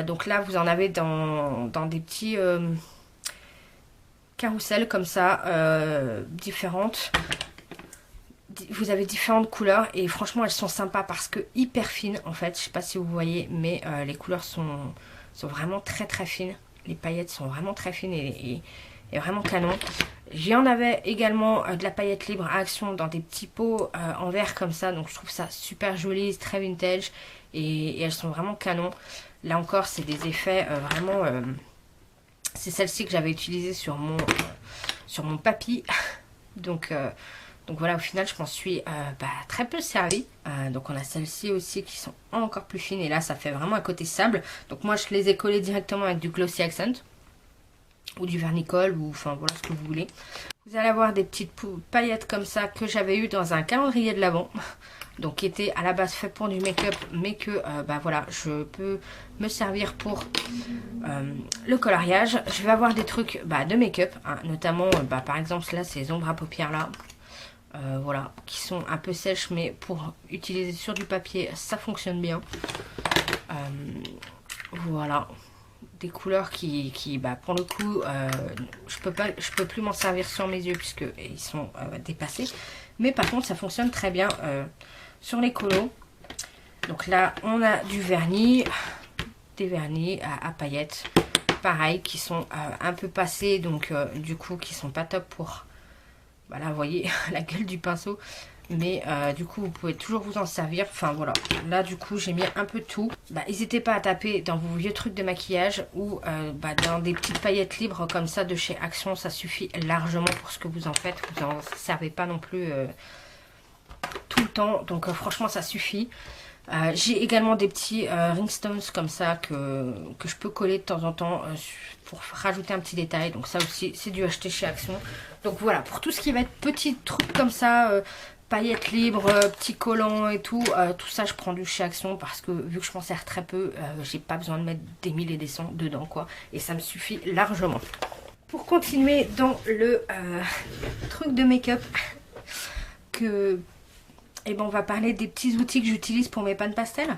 Donc là, vous en avez dans des petits carousels comme ça, différentes. Vous avez différentes couleurs et franchement, elles sont sympas parce que hyper fines en fait. Je sais pas si vous voyez, mais les couleurs sont vraiment très fines. Les paillettes sont vraiment très fines et vraiment canon. J'en avais également de la paillette libre à Action dans des petits pots en verre comme ça. Donc je trouve ça super joli, très vintage. Et elles sont vraiment canon. Là encore, c'est des effets vraiment... c'est celle-ci que j'avais utilisée sur mon papy. Donc voilà, au final, je m'en suis très peu servi. Donc on a celles-ci aussi qui sont encore plus fines. Et là, ça fait vraiment un côté sable. Donc moi, je les ai collées directement avec du Glossy Accent. Ou du vernicole, ou enfin voilà ce que vous voulez. Vous allez avoir des petites paillettes comme ça que j'avais eu dans un calendrier de l'Avent. Donc qui était à la base fait pour du make-up, mais que voilà, je peux me servir pour le coloriage. Je vais avoir des trucs de make-up, hein, notamment par exemple là ces ombres à paupières là. Voilà, qui sont un peu sèches, mais pour utiliser sur du papier, ça fonctionne bien. Voilà, des couleurs qui pour le coup, je peux plus m'en servir sur mes yeux puisque ils sont dépassés. Mais par contre, ça fonctionne très bien sur les colos. Donc là, on a du vernis, des vernis à paillettes, pareil, qui sont un peu passés, donc du coup, qui sont pas top pour... Voilà, vous voyez la gueule du pinceau. Mais du coup, vous pouvez toujours vous en servir. Enfin, voilà. Là, du coup, j'ai mis un peu de tout. N'hésitez pas à taper dans vos vieux trucs de maquillage ou dans des petites paillettes libres comme ça de chez Action. Ça suffit largement pour ce que vous en faites. Vous n'en servez pas non plus tout le temps. Donc, franchement, ça suffit. J'ai également des petits ringstones comme ça que je peux coller de temps en temps pour rajouter un petit détail. Donc ça aussi, c'est dû acheter chez Action. Donc voilà, pour tout ce qui va être petits trucs comme ça, paillettes libres, petits collants et tout, tout ça je prends du chez Action parce que vu que je m'en sers très peu, j'ai pas besoin de mettre des mille et des cents dedans quoi. Et ça me suffit largement. Pour continuer dans le truc de make-up on va parler des petits outils que j'utilise pour mes pannes pastel.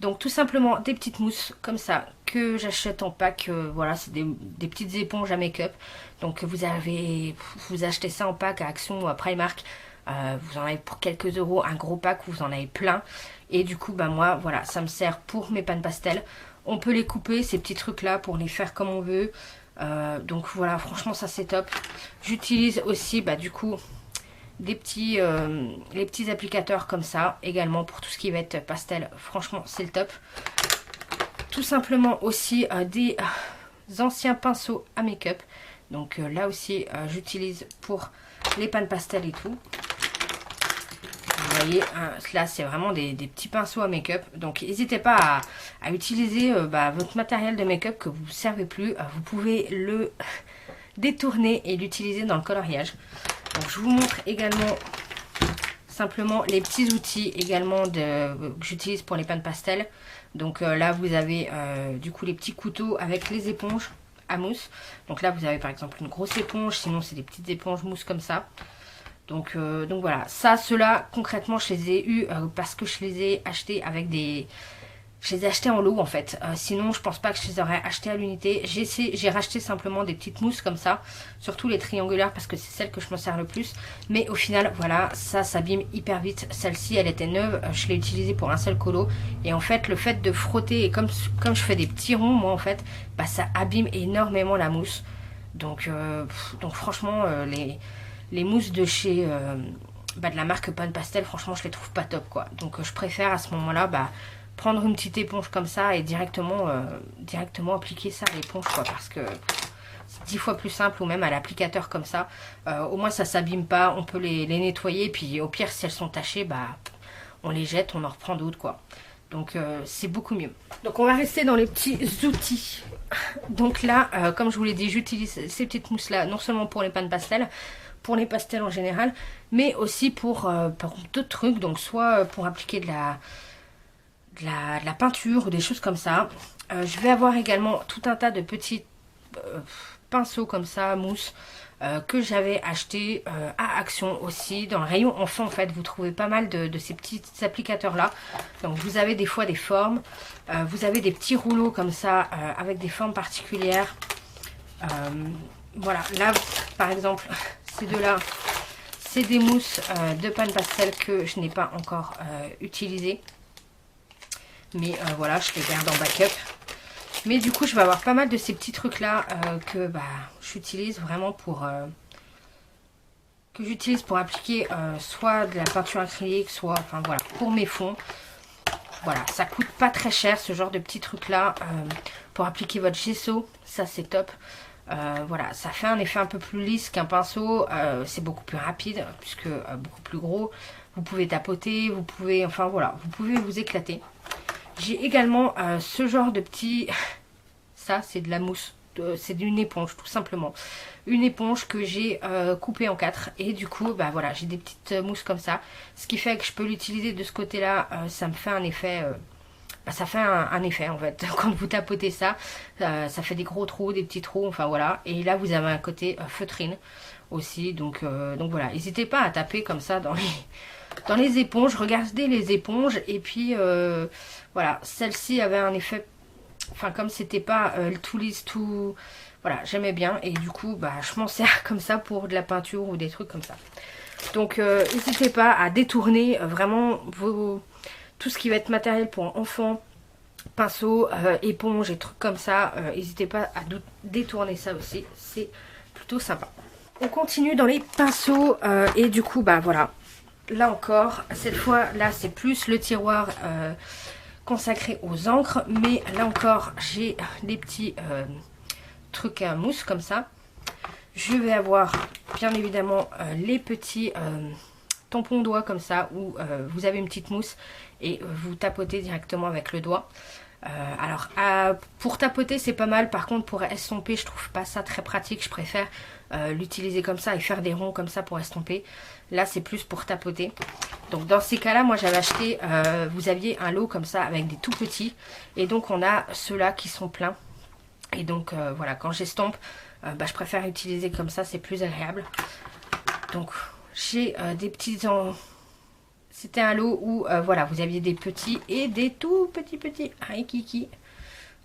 Donc tout simplement des petites mousses comme ça que j'achète en pack. Voilà, c'est des petites éponges à make-up. Donc vous achetez ça en pack à Action ou à Primark. Vous en avez pour quelques euros un gros pack où vous en avez plein. Et du coup moi voilà, ça me sert pour mes pannes pastel. On peut les couper ces petits trucs là pour les faire comme on veut. Donc voilà, franchement ça c'est top. J'utilise aussi du coup les petits applicateurs comme ça également pour tout ce qui va être pastel. Franchement c'est le top. Tout simplement aussi des anciens pinceaux à make-up. Donc là aussi j'utilise pour les pannes pastel et tout. Vous voyez, là c'est vraiment des petits pinceaux à make-up. Donc n'hésitez pas à utiliser votre matériel de make-up que vous ne servez plus. Vous pouvez le détourner et l'utiliser dans le coloriage. Donc je vous montre également simplement les petits outils également que j'utilise pour les pannes pastel. Donc là vous avez du coup les petits couteaux avec les éponges à mousse. Donc là vous avez par exemple une grosse éponge, sinon c'est des petites éponges mousse comme ça. Donc voilà, ceux-là concrètement je les ai eu parce que je les ai achetés avec des... Je les ai achetés en lot en fait, sinon je pense pas que je les aurais achetés à l'unité. J'ai racheté simplement des petites mousses comme ça, surtout les triangulaires parce que c'est celles que je me sers le plus. Mais au final voilà, ça s'abîme hyper vite. Celle-ci elle était neuve, je l'ai utilisée pour un seul colo. Et en fait le fait de frotter, et comme je fais des petits ronds moi en fait, ça abîme énormément la mousse. Donc franchement les mousses de chez... de la marque Pan Pastel, franchement je les trouve pas top quoi. Donc je préfère à ce moment là prendre une petite éponge comme ça et directement appliquer ça à l'éponge quoi, parce que c'est 10 fois plus simple, ou même à l'applicateur comme ça. Au moins ça s'abîme pas, on peut les nettoyer, puis au pire si elles sont tachées on les jette, on en reprend d'autres quoi. Donc c'est beaucoup mieux. Donc on va rester dans les petits outils. Donc là comme je vous l'ai dit, j'utilise ces petites mousses là non seulement pour les pannes pastel, pour les pastels en général, mais aussi pour d'autres trucs. Donc soit pour appliquer de la peinture ou des choses comme ça. Je vais avoir également tout un tas de petits pinceaux comme ça, mousse, que j'avais acheté à Action aussi. Dans le rayon enfant en fait, vous trouvez pas mal de ces petits applicateurs là. Donc vous avez des fois des formes, vous avez des petits rouleaux comme ça avec des formes particulières. Voilà, là par exemple, ces deux là, c'est des mousses de panne pastel que je n'ai pas encore utilisées. Mais voilà, je les garde en backup. Mais du coup, je vais avoir pas mal de ces petits trucs-là que j'utilise vraiment pour que j'utilise pour appliquer soit de la peinture acrylique, soit, enfin voilà, pour mes fonds. Voilà, ça coûte pas très cher ce genre de petits trucs là pour appliquer votre gesso, ça c'est top. Voilà, ça fait un effet un peu plus lisse qu'un pinceau, c'est beaucoup plus rapide puisque beaucoup plus gros. Vous pouvez tapoter, vous pouvez, enfin voilà, vous pouvez vous éclater. J'ai également ce genre de petit, ça c'est de la mousse, c'est d'une éponge tout simplement. Une éponge que j'ai coupée en 4 et du coup bah voilà, j'ai des petites mousses comme ça. Ce qui fait que je peux l'utiliser de ce côté là, ça me fait un effet, ça fait un effet en fait. Quand vous tapotez ça, ça fait des gros trous, des petits trous, enfin voilà. Et là vous avez un côté feutrine aussi, donc voilà. N'hésitez pas à taper comme ça dans les éponges, regardez les éponges et puis voilà, celle-ci avait un effet, enfin comme c'était pas tout lisse, tout... Voilà, j'aimais bien et du coup, bah, je m'en sers comme ça pour de la peinture ou des trucs comme ça. Donc, n'hésitez pas à détourner vraiment tout ce qui va être matériel pour enfants, pinceau, éponge et trucs comme ça. N'hésitez pas à détourner ça aussi, c'est plutôt sympa. On continue dans les pinceaux et du coup, bah voilà. Là encore, cette fois, là, c'est plus le tiroir consacré aux encres. Mais là encore, j'ai des petits... truc à mousse comme ça. Je vais avoir bien évidemment les petits tampons doigts comme ça où vous avez une petite mousse et vous tapotez directement avec le doigt. Alors pour tapoter c'est pas mal, par contre pour estomper je trouve pas ça très pratique, je préfère l'utiliser comme ça et faire des ronds comme ça pour estomper. Là c'est plus pour tapoter. Donc dans ces cas là moi j'avais acheté, vous aviez un lot comme ça avec des tout petits et donc on a ceux-là qui sont pleins. Et donc voilà, quand j'estompe, je préfère utiliser comme ça, c'est plus agréable. Donc j'ai des petits... C'était un lot où voilà, vous aviez des petits et des tout petits kiki.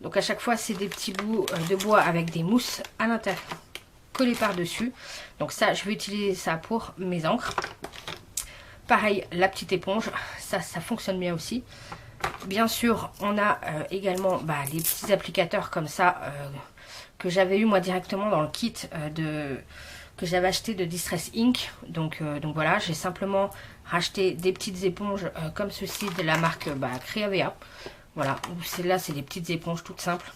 Donc à chaque fois, c'est des petits bouts de bois avec des mousses à l'intérieur collées par-dessus. Donc ça, je vais utiliser ça pour mes encres. Pareil, la petite éponge, ça fonctionne bien aussi. Bien sûr, on a également les petits applicateurs comme ça que j'avais eu moi directement dans le kit que j'avais acheté de Distress Ink. Donc voilà, j'ai simplement racheté des petites éponges comme ceci de la marque Creavea. Voilà, celles-là c'est des petites éponges toutes simples.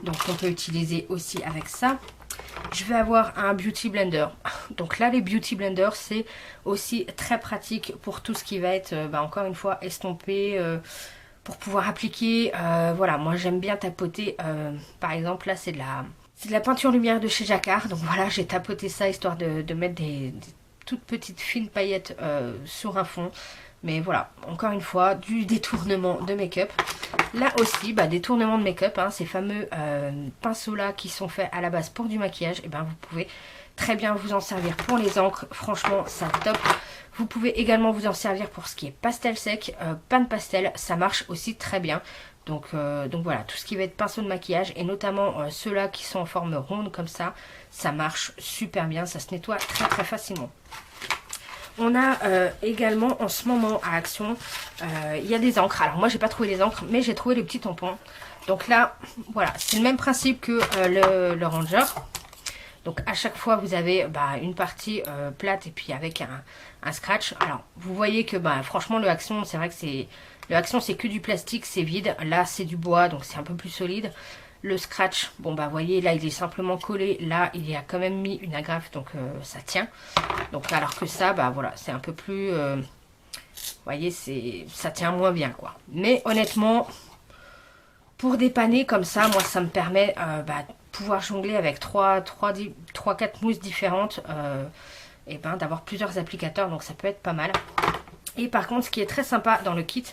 Donc on peut utiliser aussi avec ça. Je vais avoir un Beauty Blender. Donc là, les Beauty Blenders, c'est aussi très pratique pour tout ce qui va être, encore une fois, estompé, pour pouvoir appliquer. Voilà, moi j'aime bien tapoter. Par exemple, là, c'est de la peinture lumière de chez Jacquard. Donc voilà, j'ai tapoté ça histoire de mettre des toutes petites fines paillettes sur un fond. Mais voilà, encore une fois, du détournement de make-up. Là aussi, détournement de make-up, ces fameux pinceaux-là qui sont faits à la base pour du maquillage, et vous pouvez très bien vous en servir pour les encres. Franchement, ça top. Vous pouvez également vous en servir pour ce qui est pastel sec, pan pastel, ça marche aussi très bien. Donc voilà, tout ce qui va être pinceau de maquillage, et notamment ceux-là qui sont en forme ronde comme ça marche super bien, ça se nettoie très très facilement. On a également en ce moment à Action, il y a des encres. Alors moi j'ai pas trouvé les encres, mais j'ai trouvé les petits tampons. Donc là, voilà, c'est le même principe que le Ranger. Donc à chaque fois vous avez une partie plate et puis avec un scratch. Alors vous voyez que franchement le Action, c'est vrai que le Action c'est que du plastique, c'est vide. Là c'est du bois, donc c'est un peu plus solide. Le scratch, vous voyez, là, il est simplement collé. Là, il y a quand même mis une agrafe, donc ça tient. Donc, alors que ça, voilà, c'est un peu plus... vous voyez, ça tient moins bien, quoi. Mais honnêtement, pour dépanner comme ça, moi, ça me permet de pouvoir jongler avec 3-4 mousses différentes. Et d'avoir plusieurs applicateurs, donc ça peut être pas mal. Et par contre, ce qui est très sympa dans le kit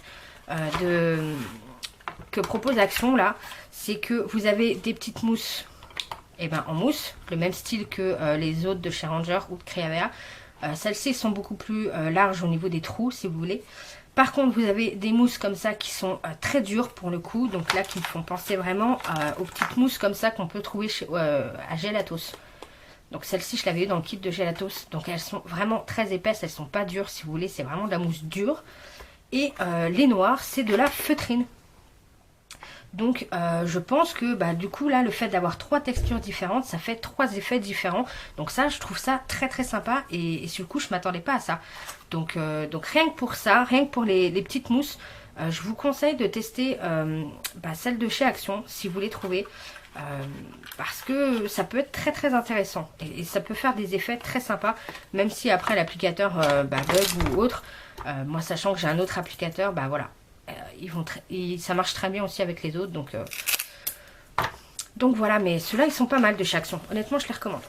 que propose Action, là, c'est que vous avez des petites mousses en mousse, le même style que les autres de chez Ranger ou de Creavea. Celles-ci sont beaucoup plus larges au niveau des trous, si vous voulez. Par contre, vous avez des mousses comme ça qui sont très dures pour le coup. Donc là, qui me font penser vraiment aux petites mousses comme ça qu'on peut trouver à Gelatos. Donc celle-ci, je l'avais eu dans le kit de Gelatos. Donc elles sont vraiment très épaisses, elles sont pas dures, si vous voulez. C'est vraiment de la mousse dure. Et les noires, c'est de la feutrine. Donc je pense que bah, du coup là le fait d'avoir 3 textures différentes, ça fait 3 effets différents. Donc ça je trouve ça très très sympa et sur le coup je m'attendais pas à ça. Donc rien que pour ça, rien que pour les petites mousses, je vous conseille de tester bah, celle de chez Action si vous les trouvez. Parce que ça peut être très très intéressant et ça peut faire des effets très sympas, même si après l'applicateur bah, bug ou autre. Moi sachant que j'ai un autre applicateur, bah voilà, ça marche très bien aussi avec les autres, donc voilà. Mais ceux-là ils sont pas mal de chez Action, honnêtement je les recommande.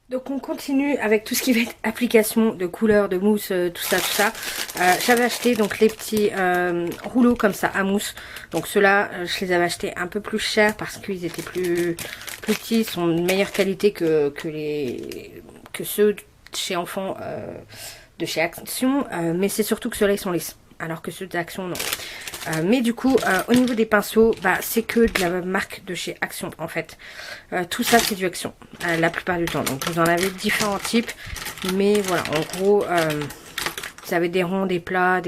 Donc on continue avec tout ce qui va être application de couleurs, de mousse, tout ça. J'avais acheté donc les petits rouleaux comme ça à mousse. Donc ceux-là, je les avais achetés un peu plus chers parce qu'ils étaient plus petits, sont de meilleure qualité que ceux chez Enfant de chez Action. Mais c'est surtout que ceux-là ils sont lisses, alors que ceux d'Action non. Mais du coup au niveau des pinceaux, bah, c'est que de la marque de chez Action en fait. Tout ça c'est du Action la plupart du temps. Donc vous en avez différents types, mais voilà, en gros vous avez des ronds, des plats,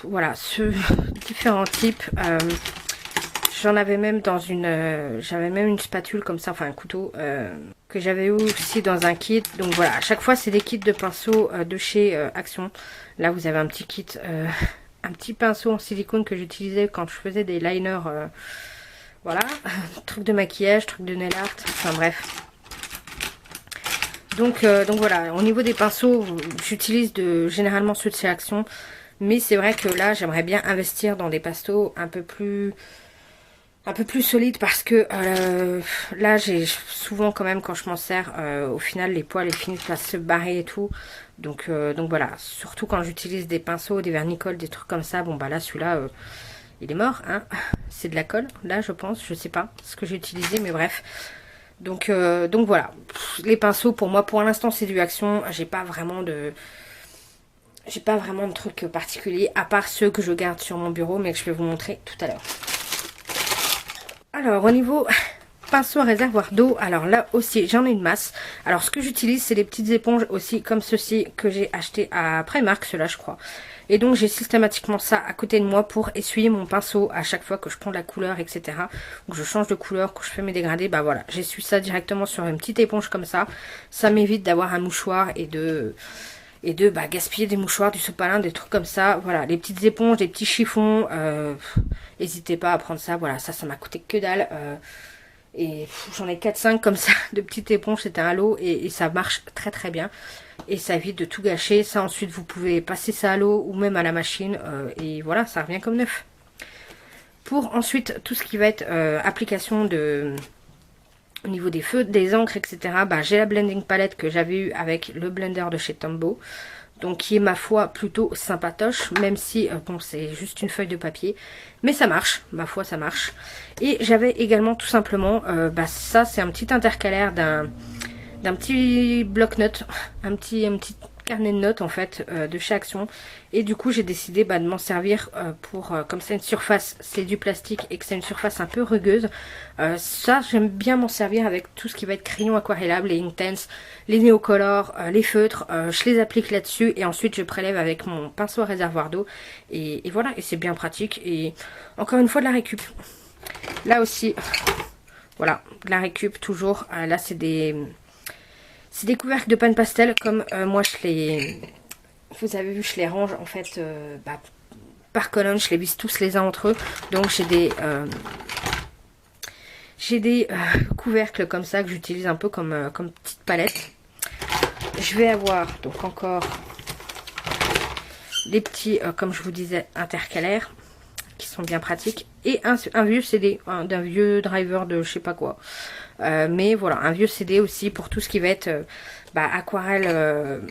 voilà, différents types. J'en avais même dans j'avais même une spatule comme ça, enfin un couteau que j'avais eu aussi dans un kit. Donc voilà, à chaque fois c'est des kits de pinceaux de chez Action. Là vous avez un petit kit, un petit pinceau en silicone que j'utilisais quand je faisais des liners, voilà, truc de maquillage, truc de nail art, enfin bref. Donc voilà, au niveau des pinceaux, j'utilise généralement ceux de chez Action, mais c'est vrai que là j'aimerais bien investir dans des pinceaux un peu plus solides parce que là j'ai souvent quand même quand je m'en sers, au final les poils ils finissent par se barrer et tout. Donc voilà, surtout quand j'utilise des pinceaux, des vernicoles, des trucs comme ça. Bon bah là celui-là il est mort, hein. C'est de la colle là je pense, je sais pas ce que j'ai utilisé mais bref. Donc voilà, les pinceaux pour moi pour l'instant c'est du Action. J'ai pas vraiment de trucs particuliers à part ceux que je garde sur mon bureau mais que je vais vous montrer tout à l'heure. Alors au niveau pinceau à réservoir d'eau, alors là aussi j'en ai une masse. Alors ce que j'utilise c'est les petites éponges aussi comme ceci que j'ai acheté à Primark, ceux-là je crois. Et donc j'ai systématiquement ça à côté de moi pour essuyer mon pinceau à chaque fois que je prends de la couleur, etc. Donc je change de couleur, que je fais mes dégradés, bah voilà, j'essuie ça directement sur une petite éponge comme ça. Ça m'évite d'avoir un mouchoir et de bah, gaspiller des mouchoirs, du sopalin, des trucs comme ça. Voilà, les petites éponges, les petits chiffons, n'hésitez pas à prendre ça. Voilà, ça m'a coûté que dalle. Et j'en ai 4-5 comme ça, de petites éponges, c'était un lot et ça marche très très bien. Et ça évite de tout gâcher. Ça ensuite vous pouvez passer ça à l'eau ou même à la machine et voilà, ça revient comme neuf. Pour ensuite tout ce qui va être application au niveau des feux, des encres, etc. Bah, j'ai la blending palette que j'avais eu avec le blender de chez Tombow. Donc qui est ma foi plutôt sympatoche, même si bon c'est juste une feuille de papier. Mais ça marche, ma foi ça marche. Et j'avais également tout simplement, bah ça c'est un petit intercalaire d'un petit bloc-notes, un petit carnet de notes en fait de chez Action. Et du coup j'ai décidé bah, de m'en servir pour, comme c'est une surface, c'est du plastique et que c'est une surface un peu rugueuse. Ça j'aime bien m'en servir avec tout ce qui va être crayon aquarellable, les Inktense, les néocolores, les feutres. Je les applique là-dessus et ensuite je prélève avec mon pinceau à réservoir d'eau. Et voilà, et c'est bien pratique. Et encore une fois de la récup. Là aussi, voilà, de la récup toujours. Là c'est des couvercles de pâte pastel comme moi je les... Vous avez vu, je les range en fait bah, par colonne, je les visse tous les uns entre eux. Donc j'ai des couvercles comme ça que j'utilise un peu comme petite palette. Je vais avoir donc encore les petits, comme je vous disais, intercalaires qui sont bien pratiques. Et un vieux CD, d'un vieux driver de je sais pas quoi. Mais voilà, un vieux CD aussi pour tout ce qui va être bah, aquarelle,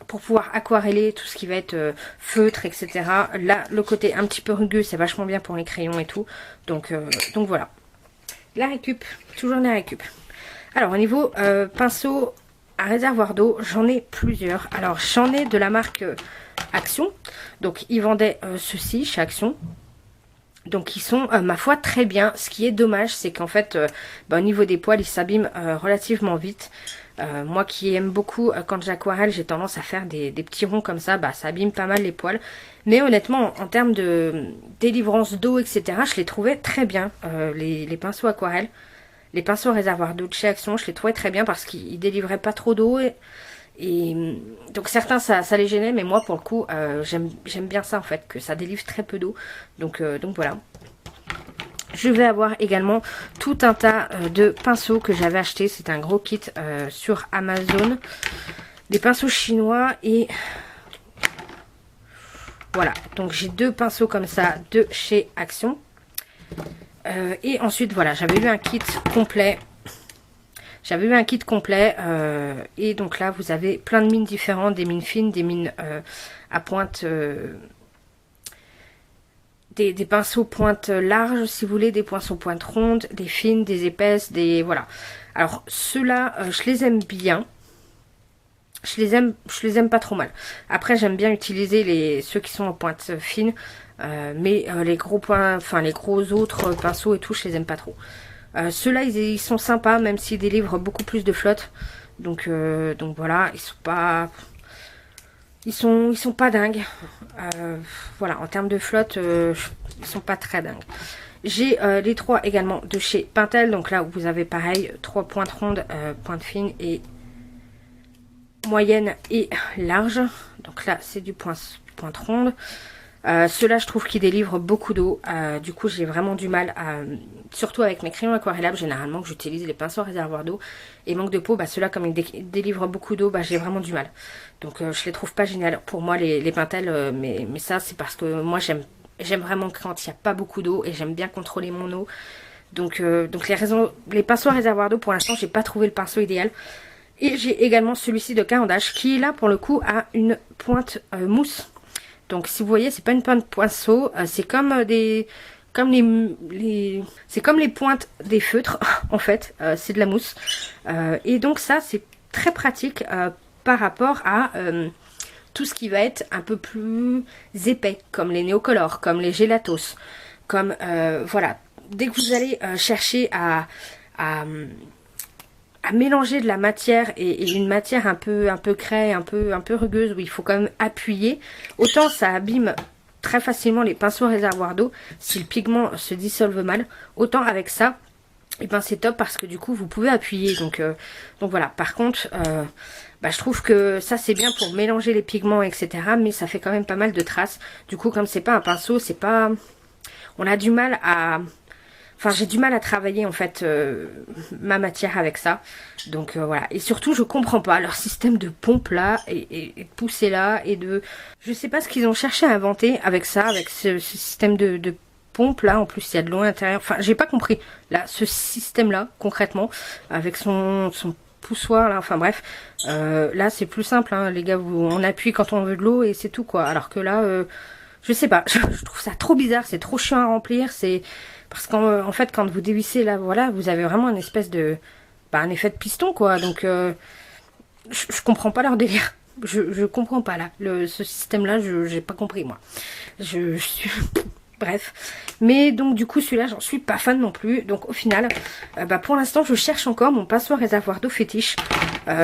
pour pouvoir aquareller tout ce qui va être feutre, etc. Là, le côté un petit peu rugueux, c'est vachement bien pour les crayons et tout. Donc voilà. La récup, toujours la récup. Alors au niveau pinceau à réservoir d'eau, j'en ai plusieurs. Alors j'en ai de la marque Action. Donc ils vendaient ceux-ci chez Action. Donc ils sont ma foi très bien. Ce qui est dommage c'est qu'en fait bah, au niveau des poils ils s'abîment relativement vite. Moi qui aime beaucoup, quand j'aquarelle, j'ai tendance à faire des petits ronds comme ça, bah ça abîme pas mal les poils. Mais honnêtement, en termes de délivrance d'eau, etc., je les trouvais très bien, les pinceaux aquarelles. Les pinceaux réservoirs d'eau de chez Action, je les trouvais très bien parce qu'ils délivraient pas trop d'eau. Et donc certains ça les gênait, mais moi pour le coup, j'aime bien ça en fait, que ça délivre très peu d'eau. Donc voilà. Je vais avoir également tout un tas de pinceaux que j'avais acheté. C'est un gros kit sur Amazon. Des pinceaux chinois et voilà. Donc j'ai 2 pinceaux comme ça de chez Action. Et ensuite voilà, j'avais eu un kit complet. Et donc là vous avez plein de mines différentes, des mines fines, des mines à pointe... Des pinceaux pointe large si vous voulez, des pinceaux pointe ronde, des fines, des épaisses, des voilà. Alors ceux-là, je les aime bien. Je les aime pas trop mal. Après j'aime bien utiliser ceux qui sont en pointe fine, mais les gros points, enfin les gros autres pinceaux et tout, je les aime pas trop. Ceux-là ils sont sympas, même s'ils délivrent beaucoup plus de flotte. Donc voilà, ils sont pas dingues. Voilà, en termes de flotte, ils sont pas très dingues. J'ai les 3 également de chez Pentel. Donc là, vous avez pareil, 3 pointes rondes, pointe fine et moyenne et large. Donc là, c'est du pointe ronde. Ceux-là, je trouve qu'ils délivrent beaucoup d'eau. Du coup, j'ai vraiment du mal à... Surtout avec mes crayons aquarellables, généralement, que j'utilise les pinceaux réservoirs d'eau. Et manque de peau, bah, ceux-là, comme ils délivrent beaucoup d'eau, bah, j'ai vraiment du mal. Donc, je les trouve pas géniales. Pour moi, les Pentel, mais ça, c'est parce que moi, j'aime vraiment quand il n'y a pas beaucoup d'eau. Et j'aime bien contrôler mon eau. Donc les pinceaux réservoirs d'eau, pour l'instant, j'ai pas trouvé le pinceau idéal. Et j'ai également celui-ci de Caran-d'Ache, qui, là, pour le coup, a une pointe mousse. Donc si vous voyez, c'est pas une pointe pinceau, c'est comme c'est comme les pointes des feutres en fait, c'est de la mousse. Et donc ça c'est très pratique par rapport à tout ce qui va être un peu plus épais, comme les néocolores, comme les gélatos, comme voilà. Dès que vous allez chercher à mélanger de la matière et une matière un peu craie, un peu rugueuse, où il faut quand même appuyer, autant ça abîme très facilement les pinceaux réservoirs d'eau si le pigment se dissolve mal, autant avec ça, et ben c'est top parce que du coup vous pouvez appuyer. Donc voilà. Par contre, bah, je trouve que ça c'est bien pour mélanger les pigments, etc. Mais ça fait quand même pas mal de traces. Du coup, comme c'est pas un pinceau, c'est pas... On a du mal à... Enfin, j'ai du mal à travailler en fait ma matière avec ça. Donc voilà. Et surtout, je comprends pas leur système de pompe là et de poussée là et de... Je sais pas ce qu'ils ont cherché à inventer avec ça, avec ce système de pompe là. En plus, il y a de l'eau à l'intérieur. Enfin, j'ai pas compris là ce système là concrètement avec son poussoir là. Enfin bref, là c'est plus simple, hein, les gars. On appuie quand on veut de l'eau et c'est tout quoi. Alors que là, je sais pas. Je trouve ça trop bizarre. C'est trop chiant à remplir. C'est parce qu'en fait, quand vous dévissez là, voilà, vous avez vraiment une espèce de... Bah, un effet de piston, quoi. Donc, je comprends pas leur délire. Je comprends pas, là. Ce système-là, j'ai pas compris, moi. Je suis... Bref. Mais donc, du coup, celui-là, j'en suis pas fan non plus. Donc, au final, bah, pour l'instant, je cherche encore mon pinceau réservoir d'eau fétiche.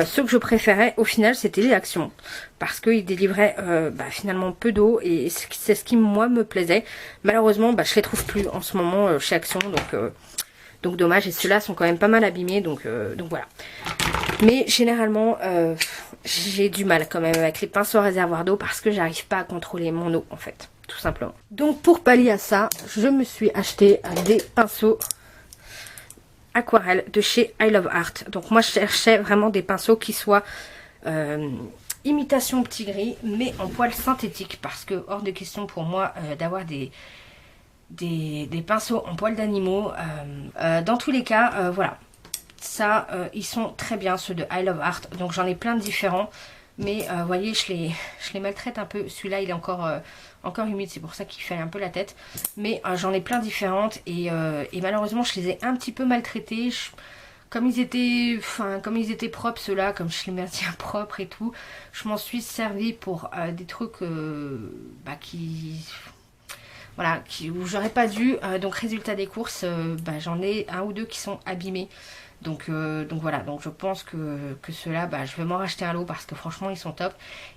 Ceux que je préférais, au final, c'était les Actions. Parce qu'ils délivraient bah, finalement peu d'eau. Et c'est ce qui, moi, me plaisait. Malheureusement, bah, je les trouve plus en ce moment chez Action. Donc dommage. Et ceux-là sont quand même pas mal abîmés. Donc voilà. Mais généralement, j'ai du mal quand même avec les pinceaux réservoirs d'eau. Parce que j'arrive pas à contrôler mon eau, en fait. Tout simplement. Donc pour pallier à ça, je me suis acheté des pinceaux aquarelle de chez I Love Art. Donc moi je cherchais vraiment des pinceaux qui soient imitation petit gris mais en poils synthétiques, parce que hors de question pour moi d'avoir des pinceaux en poils d'animaux. Dans tous les cas, voilà. Ça, ils sont très bien ceux de I Love Art. Donc j'en ai plein de différents. Mais vous voyez, je les maltraite un peu. Celui-là, il est encore humide, c'est pour ça qu'il fait un peu la tête. Mais j'en ai plein différentes et malheureusement, je les ai un petit peu maltraités. Comme ils étaient propres, ceux-là, comme je les maintiens propres et tout, je m'en suis servi pour des trucs bah, où j'aurais pas dû. Donc résultat des courses, bah, j'en ai un ou deux qui sont abîmés. Donc voilà, donc je pense que ceux-là, bah, je vais m'en racheter un lot parce que franchement ils sont top.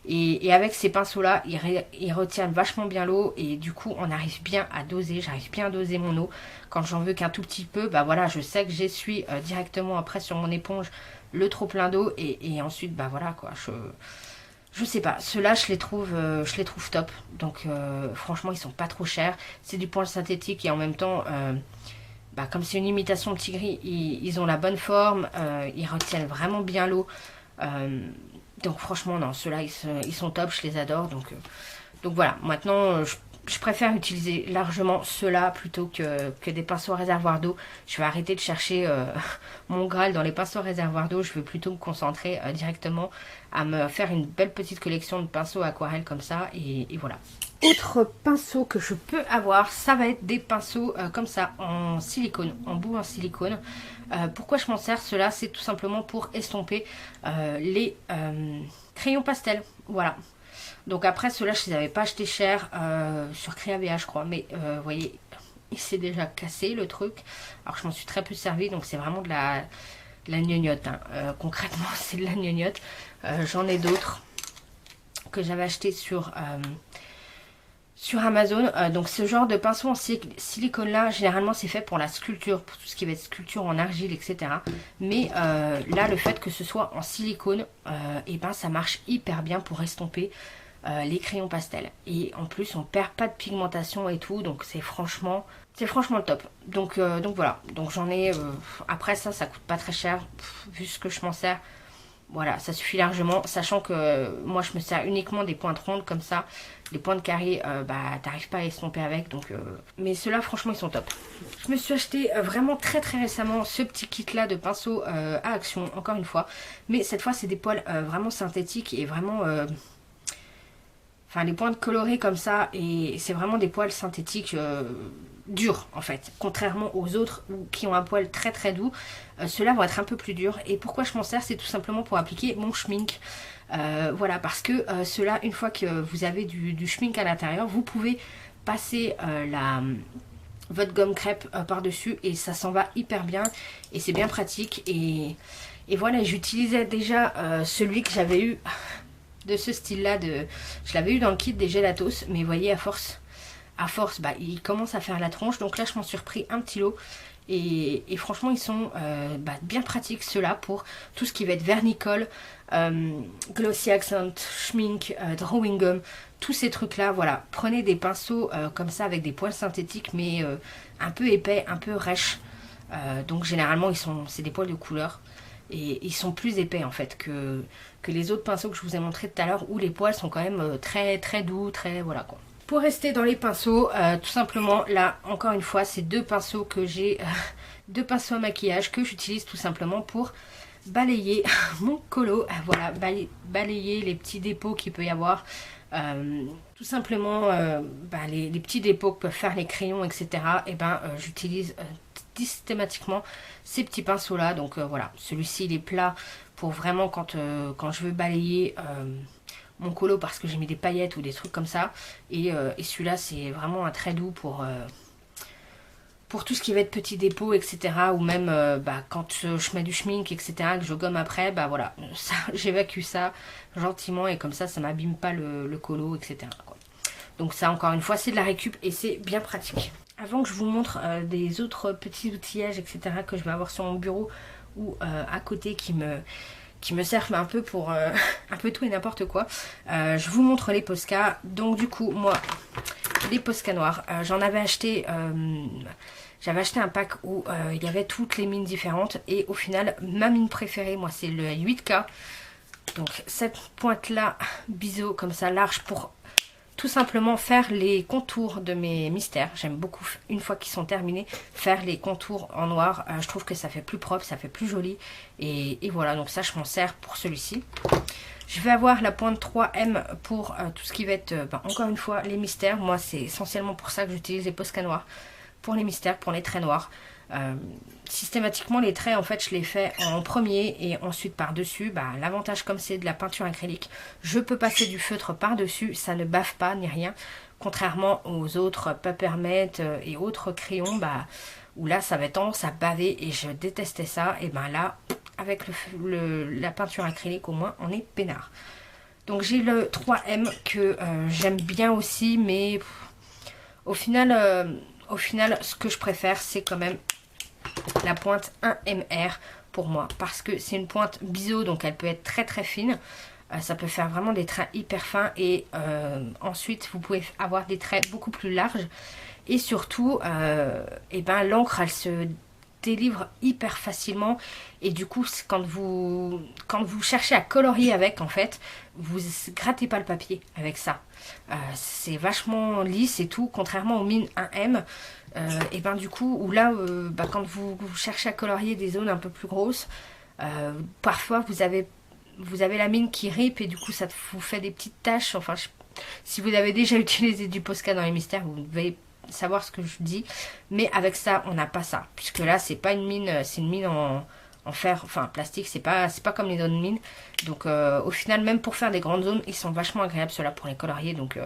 Et avec ces pinceaux-là, ils retiennent vachement bien l'eau et du coup on arrive bien à doser, j'arrive bien à doser mon eau. Quand j'en veux qu'un tout petit peu, bah voilà, je sais que j'essuie directement après sur mon éponge le trop plein d'eau et ensuite bah voilà quoi, je sais pas, ceux-là je les trouve top. Donc franchement ils sont pas trop chers, c'est du poil synthétique et en même temps bah, comme c'est une imitation petit gris, ils ont la bonne forme, ils retiennent vraiment bien l'eau. Donc franchement non, ceux-là ils sont top, je les adore. Donc voilà, maintenant je préfère utiliser largement ceux-là plutôt que des pinceaux à réservoir d'eau. Je vais arrêter de chercher mon Graal dans les pinceaux à réservoir d'eau. Je vais plutôt me concentrer directement à me faire une belle petite collection de pinceaux aquarelles comme ça. Et voilà. Autre pinceau que je peux avoir, ça va être des pinceaux comme ça, en silicone, en bout en silicone. Pourquoi je m'en sers? Cela, c'est tout simplement pour estomper les crayons pastel. Voilà. Donc après, ceux-là, je les avais pas achetés cher sur Créavea, je crois. Mais vous voyez, il s'est déjà cassé le truc. Alors je m'en suis très peu servi, donc c'est vraiment de la gnognotte. Hein. Concrètement, c'est de la gnognotte. J'en ai d'autres que j'avais acheté sur Amazon. Donc ce genre de pinceau en silicone là, généralement c'est fait pour la sculpture, pour tout ce qui va être sculpture en argile, etc. Mais là, le fait que ce soit en silicone, et ben ça marche hyper bien pour estomper les crayons pastels. Et en plus on perd pas de pigmentation et tout, donc c'est franchement le top. Donc voilà, donc j'en ai après ça coûte pas très cher vu ce que je m'en sers. Voilà, ça suffit largement, sachant que moi je me sers uniquement des pointes rondes comme ça. Les pointes carrées, bah t'arrives pas à estomper avec, donc mais ceux-là franchement ils sont top. Je me suis acheté vraiment très récemment ce petit kit là de pinceaux à action, encore une fois. Mais cette fois c'est des poils vraiment synthétiques et vraiment... Enfin les pointes colorées comme ça, et c'est vraiment des poils synthétiques durs en fait. Contrairement aux autres qui ont un poil très doux, ceux-là vont être un peu plus durs. Et pourquoi je m'en sers? C'est tout simplement pour appliquer mon schmink. Voilà, parce que ceux-là, une fois que vous avez du schmink à l'intérieur, vous pouvez passer votre gomme crêpe par-dessus et ça s'en va hyper bien. Et c'est bien pratique. Et voilà, j'utilisais déjà celui que j'avais eu... de ce style là, je l'avais eu dans le kit des gelatos, mais vous voyez à force bah, il commence à faire la tronche, donc là je m'en suis repris un petit lot et franchement ils sont bah, bien pratiques ceux-là pour tout ce qui va être vernicole, glossy accent, schmink, drawing gum, tous ces trucs là. Voilà, prenez des pinceaux comme ça avec des poils synthétiques mais un peu épais, un peu rêches, donc généralement c'est des poils de couleur. Et ils sont plus épais en fait que les autres pinceaux que je vous ai montré tout à l'heure où les poils sont quand même très doux, voilà quoi. Pour rester dans les pinceaux, tout simplement là encore une fois c'est deux pinceaux que j'ai, deux pinceaux à maquillage que j'utilise tout simplement pour balayer mon colo. Voilà, balayer les petits dépôts qu'il peut y avoir. Tout simplement bah, les petits dépôts que peuvent faire les crayons, etc. Et ben j'utilise systématiquement ces petits pinceaux là. Donc voilà, celui-ci il est plat pour vraiment quand je veux balayer mon colo parce que j'ai mis des paillettes ou des trucs comme ça. Et celui-là c'est vraiment un très doux pour tout ce qui va être petits dépôts, etc. Ou même bah, quand je mets du schmink, etc. que je gomme après, bah voilà, j'évacue ça gentiment et comme ça m'abîme pas le colo, etc. quoi. Donc ça encore une fois c'est de la récup et c'est bien pratique. Avant que je vous montre des autres petits outillages, etc. que je vais avoir sur mon bureau ou à côté qui me servent un peu pour un peu tout et n'importe quoi, je vous montre les Posca. Donc du coup moi les Posca noirs, j'en avais acheté, j'avais acheté un pack où il y avait toutes les mines différentes et au final ma mine préférée moi c'est le 8K. Donc cette pointe là biseau comme ça large pour tout simplement faire les contours de mes mystères. J'aime beaucoup, une fois qu'ils sont terminés, faire les contours en noir. Je trouve que ça fait plus propre, ça fait plus joli. Et voilà, donc ça, je m'en sers pour celui-ci. Je vais avoir la pointe 3M pour tout ce qui va être, encore une fois, les mystères. Moi, c'est essentiellement pour ça que j'utilise les Posca noirs. Pour les mystères, pour les traits noirs. Systématiquement les traits en fait je les fais en premier et ensuite par dessus. L'avantage comme c'est de la peinture acrylique, je peux passer du feutre par dessus, ça ne baffe pas ni rien. Contrairement aux autres Papermate et autres crayons, bah, où là ça avait tendance à baver et je détestais ça. Et ben là, avec la peinture acrylique au moins, on est peinard. Donc j'ai le 3M que j'aime bien aussi, mais au final, ce que je préfère, c'est quand même la pointe 1MR pour moi. Parce que c'est une pointe biseau, donc elle peut être très très fine. Ça peut faire vraiment des traits hyper fins. Et ensuite, vous pouvez avoir des traits beaucoup plus larges. Et surtout, et ben, l'encre, elle se délivre hyper facilement. Et du coup, quand vous cherchez à colorier avec, en fait, vous grattez pas le papier avec ça. C'est vachement lisse et tout, contrairement aux mines 1M. Et ben du coup, où là, bah, quand vous cherchez à colorier des zones un peu plus grosses, parfois vous avez la mine qui rip et du coup ça vous fait des petites taches. Enfin, si vous avez déjà utilisé du Posca dans les mystères, vous devez savoir ce que je dis. Mais avec ça, on n'a pas ça. Puisque là, c'est pas une mine, c'est une mine en fer, enfin plastique, c'est pas comme les autres mines. Donc au final, même pour faire des grandes zones, ils sont vachement agréables ceux-là pour les colorier. Donc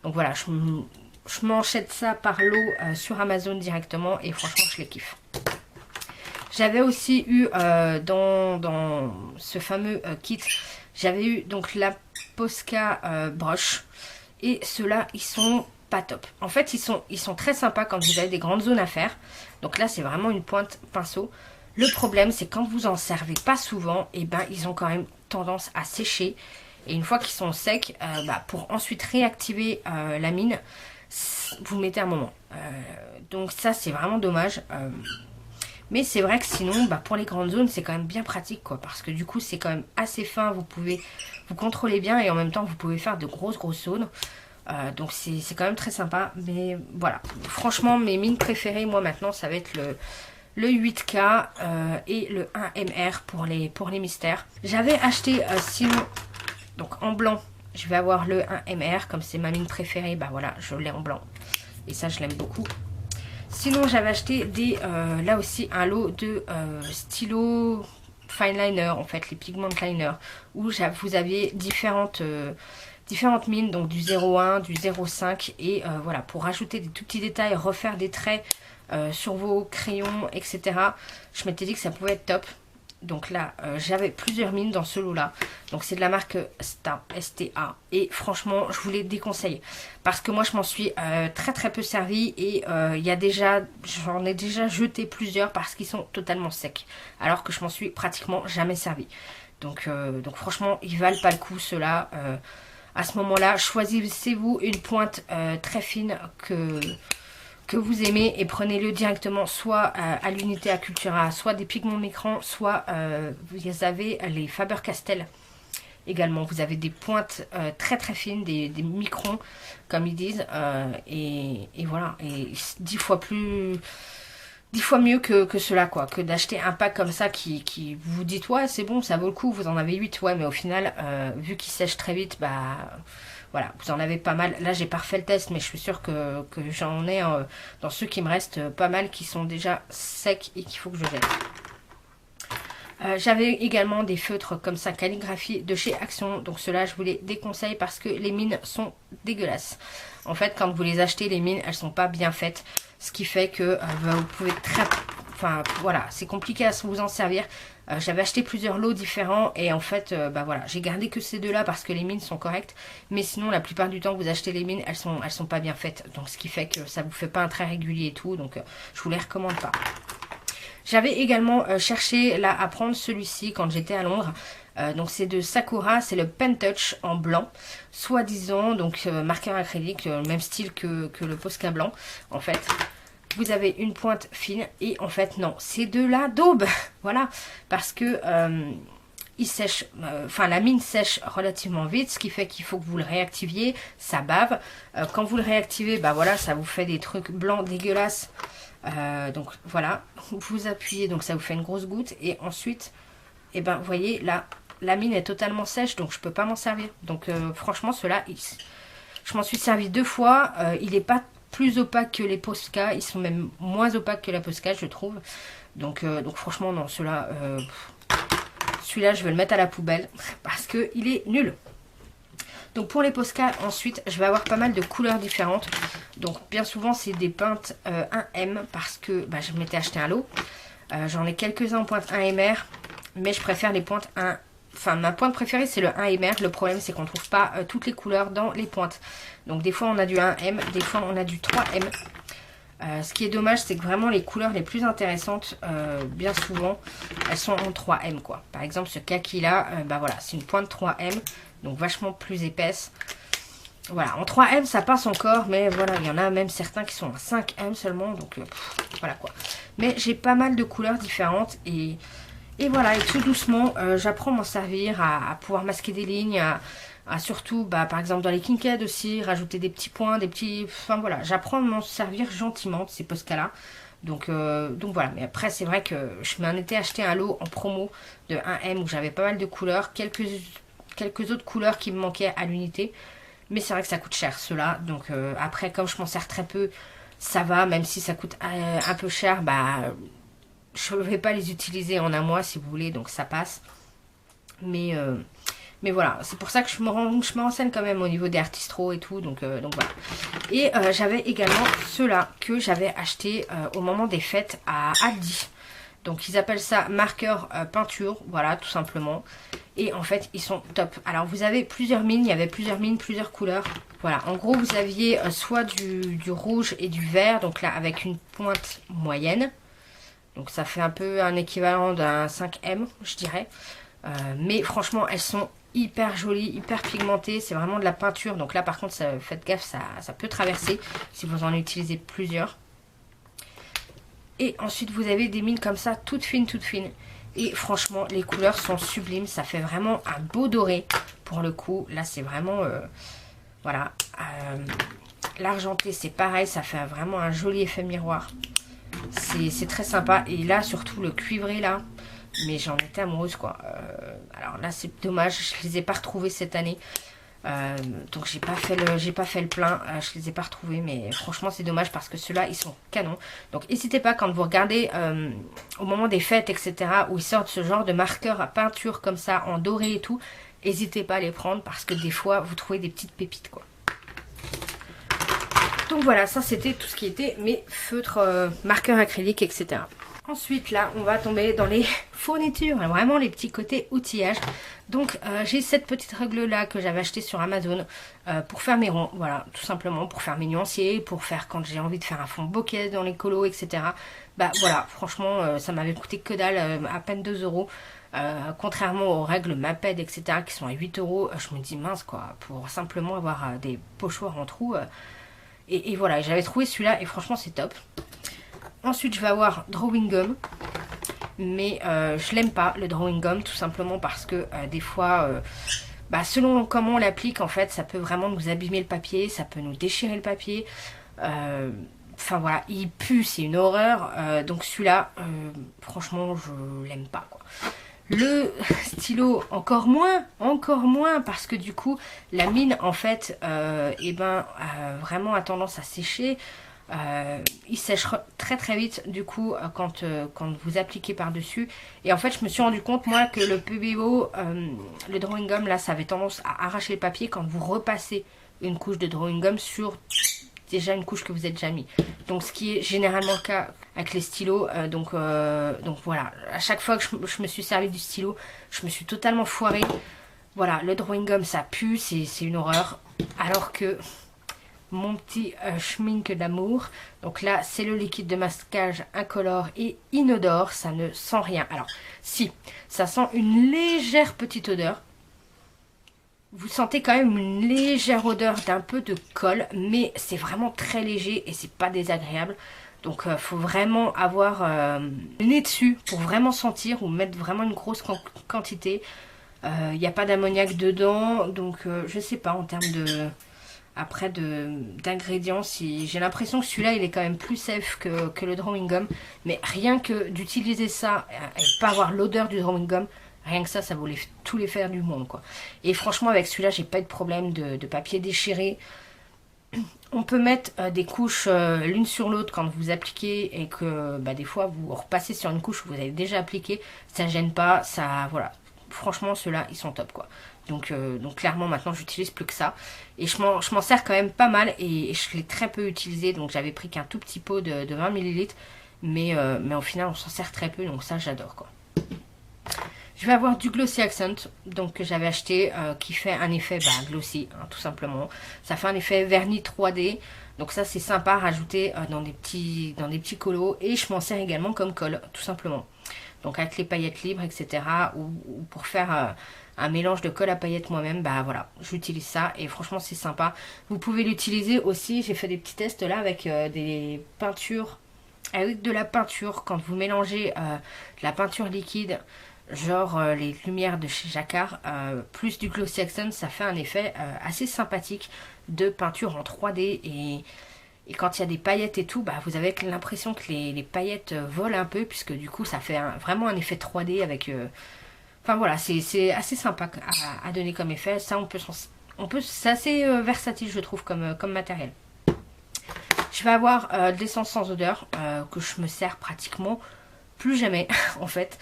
voilà, je m'enchaîne ça par lot sur Amazon directement et franchement je les kiffe. J'avais aussi eu dans ce fameux kit, j'avais eu donc la Posca broche et ceux-là ils sont pas top. En fait ils sont très sympas quand vous avez des grandes zones à faire. Donc là c'est vraiment une pointe pinceau. Le problème c'est quand vous en servez pas souvent, et ben ils ont quand même tendance à sécher. Et une fois qu'ils sont secs, bah, pour ensuite réactiver la mine, vous mettez un moment. Donc ça c'est vraiment dommage. Mais c'est vrai que sinon, bah, pour les grandes zones, c'est quand même bien pratique, quoi. Parce que du coup, c'est quand même assez fin. Vous contrôlez bien et en même temps, vous pouvez faire de grosses zones. Donc c'est quand même très sympa. Mais voilà, franchement, mes mines préférées, moi maintenant, ça va être le 8K et le 1MR pour les mystères. J'avais acheté, sinon, donc en blanc, je vais avoir le 1MR. Comme c'est ma mine préférée, bah voilà, je l'ai en blanc. Et ça, je l'aime beaucoup. Sinon, j'avais acheté là aussi un lot de stylos fine liner, en fait, les pigment liner, où vous aviez différentes mines, donc du 0,1, du 0,5, et voilà, pour rajouter des tout petits détails, refaire des traits sur vos crayons, etc. Je m'étais dit que ça pouvait être top. Donc là, j'avais plusieurs mines dans ce lot-là. Donc c'est de la marque STA. Et franchement, je vous les déconseille. Parce que moi, je m'en suis très très peu servi. Et j'en ai déjà jeté plusieurs parce qu'ils sont totalement secs. Alors que je m'en suis pratiquement jamais servi. Donc franchement, ils valent pas le coup ceux-là. À ce moment-là, choisissez-vous une pointe très fine que vous aimez et prenez-le directement soit à l'unité à Cultura, soit des pigments Micran, soit vous avez les Faber-Castell également. Vous avez des pointes très très fines, des microns comme ils disent, et voilà, et 10 fois mieux que cela, quoi, que d'acheter un pack comme ça qui vous dites ouais c'est bon, ça vaut le coup, vous en avez 8, ouais, mais au final vu qu'ils sèchent très vite, bah voilà, vous en avez pas mal. Là, j'ai pas refait le test, mais je suis sûre que j'en ai dans ceux qui me restent pas mal qui sont déjà secs et qu'il faut que je jette. J'avais également des feutres comme ça, calligraphie de chez Action. Donc ceux-là, je vous les déconseille parce que les mines sont dégueulasses. En fait, quand vous les achetez, les mines, elles sont pas bien faites. Ce qui fait que vous pouvez enfin voilà, c'est compliqué à vous en servir. J'avais acheté plusieurs lots différents et en fait, bah voilà, j'ai gardé que ces deux-là parce que les mines sont correctes. Mais sinon, la plupart du temps, vous achetez les mines, elles sont pas bien faites. Donc, ce qui fait que ça vous fait pas un trait régulier et tout. Donc, je vous les recommande pas. J'avais également cherché là à prendre celui-ci quand j'étais à Londres. Donc, c'est de Sakura, c'est le Pen Touch en blanc, soi-disant, donc marqueur acrylique, même style que le Posca blanc, en fait. Vous avez une pointe fine et en fait non, c'est de la daube. Voilà, parce que il sèche, la mine sèche relativement vite, ce qui fait qu'il faut que vous le réactiviez, ça bave. Quand vous le réactivez, bah voilà, ça vous fait des trucs blancs dégueulasses. Donc voilà, vous appuyez, donc ça vous fait une grosse goutte et ensuite, et ben vous voyez là, la mine est totalement sèche, donc je peux pas m'en servir. Donc franchement, ceux-là, je m'en suis servi 2 fois. Il n'est pas plus opaque que les Posca, ils sont même moins opaques que la Posca, je trouve. Donc franchement, non, celui-là, je vais le mettre à la poubelle parce qu'il est nul. Donc pour les Posca, ensuite, je vais avoir pas mal de couleurs différentes. Donc bien souvent, c'est des peintes 1M parce que je m'étais acheté un lot. J'en ai quelques-uns en pointe 1MR, mais je préfère les pointes 1. Enfin, ma pointe préférée, c'est le 1MR. Le problème, c'est qu'on ne trouve pas toutes les couleurs dans les pointes. Donc des fois, on a du 1M, des fois, on a du 3M. Ce qui est dommage, c'est que vraiment les couleurs les plus intéressantes, bien souvent, elles sont en 3M, quoi. Par exemple, ce kaki là, voilà, c'est une pointe 3M, donc vachement plus épaisse. Voilà, en 3M, ça passe encore, mais voilà, il y en a même certains qui sont en 5M seulement, donc voilà quoi. Mais j'ai pas mal de couleurs différentes et voilà, et tout doucement, j'apprends à m'en servir, à pouvoir masquer des lignes, à surtout, par exemple dans les Kinkade aussi, rajouter des petits points, des petits... Enfin voilà, j'apprends à m'en servir gentiment de ces Posca-là. Donc voilà, mais après c'est vrai que je m'en étais acheté un lot en promo de 1M où j'avais pas mal de couleurs, quelques autres couleurs qui me manquaient à l'unité. Mais c'est vrai que ça coûte cher ceux-là, donc après comme je m'en sers très peu, ça va, même si ça coûte un peu cher, je ne vais pas les utiliser en un mois si vous voulez, donc ça passe. Mais voilà, c'est pour ça que je me renseigne quand même au niveau des artistros et tout, donc voilà. Et j'avais également ceux-là que j'avais acheté au moment des fêtes à Aldi. Donc ils appellent ça marqueur peinture, voilà, tout simplement. Et en fait, ils sont top. Alors vous avez plusieurs mines, il y avait plusieurs mines, plusieurs couleurs. Voilà, en gros vous aviez soit du rouge et du vert, donc là avec une pointe moyenne. Donc ça fait un peu un équivalent d'un 5M, je dirais. Mais franchement, elles sont hyper jolies, hyper pigmentées. C'est vraiment de la peinture. Donc là par contre, faites gaffe, ça peut traverser si vous en utilisez plusieurs. Et ensuite vous avez des mines comme ça, toutes fines, toutes fines. Et franchement, les couleurs sont sublimes. Ça fait vraiment un beau doré pour le coup. Là, c'est vraiment... voilà. L'argenté, c'est pareil. Ça fait vraiment un joli effet miroir. C'est très sympa. Et là, surtout le cuivré, là. Mais j'en étais amoureuse, quoi. Alors là, c'est dommage. Je les ai pas retrouvés cette année. Donc j'ai pas fait le plein, je les ai pas retrouvés, mais franchement c'est dommage parce que ceux-là ils sont canons. Donc n'hésitez pas quand vous regardez au moment des fêtes etc où ils sortent ce genre de marqueurs à peinture comme ça en doré et tout, n'hésitez pas à les prendre parce que des fois vous trouvez des petites pépites quoi. Donc voilà, ça c'était tout ce qui était mes feutres marqueurs acryliques etc. Ensuite là on va tomber dans les fournitures, vraiment les petits côtés outillage. Donc j'ai cette petite règle là que j'avais acheté sur Amazon pour faire mes ronds, voilà, tout simplement pour faire mes nuanciers, pour faire quand j'ai envie de faire un fond bokeh dans les colos etc. Voilà, franchement ça m'avait coûté que dalle, à peine 2 euros. Contrairement aux règles Maped etc qui sont à 8 euros, je me dis mince quoi, pour simplement avoir des pochoirs en trous. Et voilà, j'avais trouvé celui-là et franchement c'est top. Ensuite je vais avoir Drawing Gum. Mais je l'aime pas le drawing gum tout simplement parce que des fois selon comment on l'applique en fait ça peut vraiment nous abîmer le papier, ça peut nous déchirer le papier, enfin voilà, il pue, c'est une horreur, donc celui-là franchement je l'aime pas quoi. Le stylo encore moins parce que du coup la mine en fait vraiment a tendance à sécher. Il sèche très très vite du coup quand vous appliquez par dessus et en fait je me suis rendu compte moi que le PBO le drawing gum là ça avait tendance à arracher le papier quand vous repassez une couche de drawing gum sur déjà une couche que vous êtes déjà mis, donc ce qui est généralement le cas avec les stylos, donc voilà, à chaque fois que je me suis servi du stylo je me suis totalement foirée. Voilà, le drawing gum ça pue, c'est une horreur, alors que mon petit schmink d'amour, donc là c'est le liquide de masquage incolore et inodore, ça ne sent rien. Alors si, ça sent une légère petite odeur, vous sentez quand même une légère odeur d'un peu de colle, mais c'est vraiment très léger et c'est pas désagréable. Donc faut vraiment avoir le nez dessus pour vraiment sentir, ou mettre vraiment une grosse quantité. Il n'y a pas d'ammoniac dedans, donc je sais pas en termes de... Après d'ingrédients, si j'ai l'impression que celui-là il est quand même plus safe que le drawing gum, mais rien que d'utiliser ça et pas avoir l'odeur du drawing gum, rien que ça vaut tous les faire du monde quoi. Et franchement avec celui-là j'ai pas eu de problème de papier déchiré. On peut mettre des couches l'une sur l'autre quand vous appliquez et que des fois vous repassez sur une couche où vous avez déjà appliqué, ça gêne pas, ça voilà. franchement ceux-là ils sont top quoi. Donc clairement maintenant j'utilise plus que ça. Et je m'en sers quand même pas mal et je l'ai très peu utilisé. Donc j'avais pris qu'un tout petit pot de 20 ml. Mais au final on s'en sert très peu, donc ça j'adore quoi. Je vais avoir du Glossy Accent, donc que j'avais acheté, qui fait un effet glossy, hein, tout simplement. Ça fait un effet vernis 3D, donc ça c'est sympa à rajouter dans des petits colos. Et je m'en sers également comme colle, tout simplement. Donc avec les paillettes libres, etc. Ou pour faire un mélange de colle à paillettes moi-même, voilà, j'utilise ça et franchement c'est sympa. Vous pouvez l'utiliser aussi, j'ai fait des petits tests là avec des peintures, avec de la peinture, quand vous mélangez de la peinture liquide, genre les lumières de chez Jacquard, plus du Glossy Accent, ça fait un effet assez sympathique de peinture en 3D. Et quand il y a des paillettes et tout, vous avez l'impression que les paillettes volent un peu, puisque du coup ça fait vraiment un effet 3D avec... Enfin voilà, c'est assez sympa à donner comme effet. Ça c'est assez versatile je trouve comme matériel. Je vais avoir de l'essence sans odeur que je me sers pratiquement plus jamais en fait.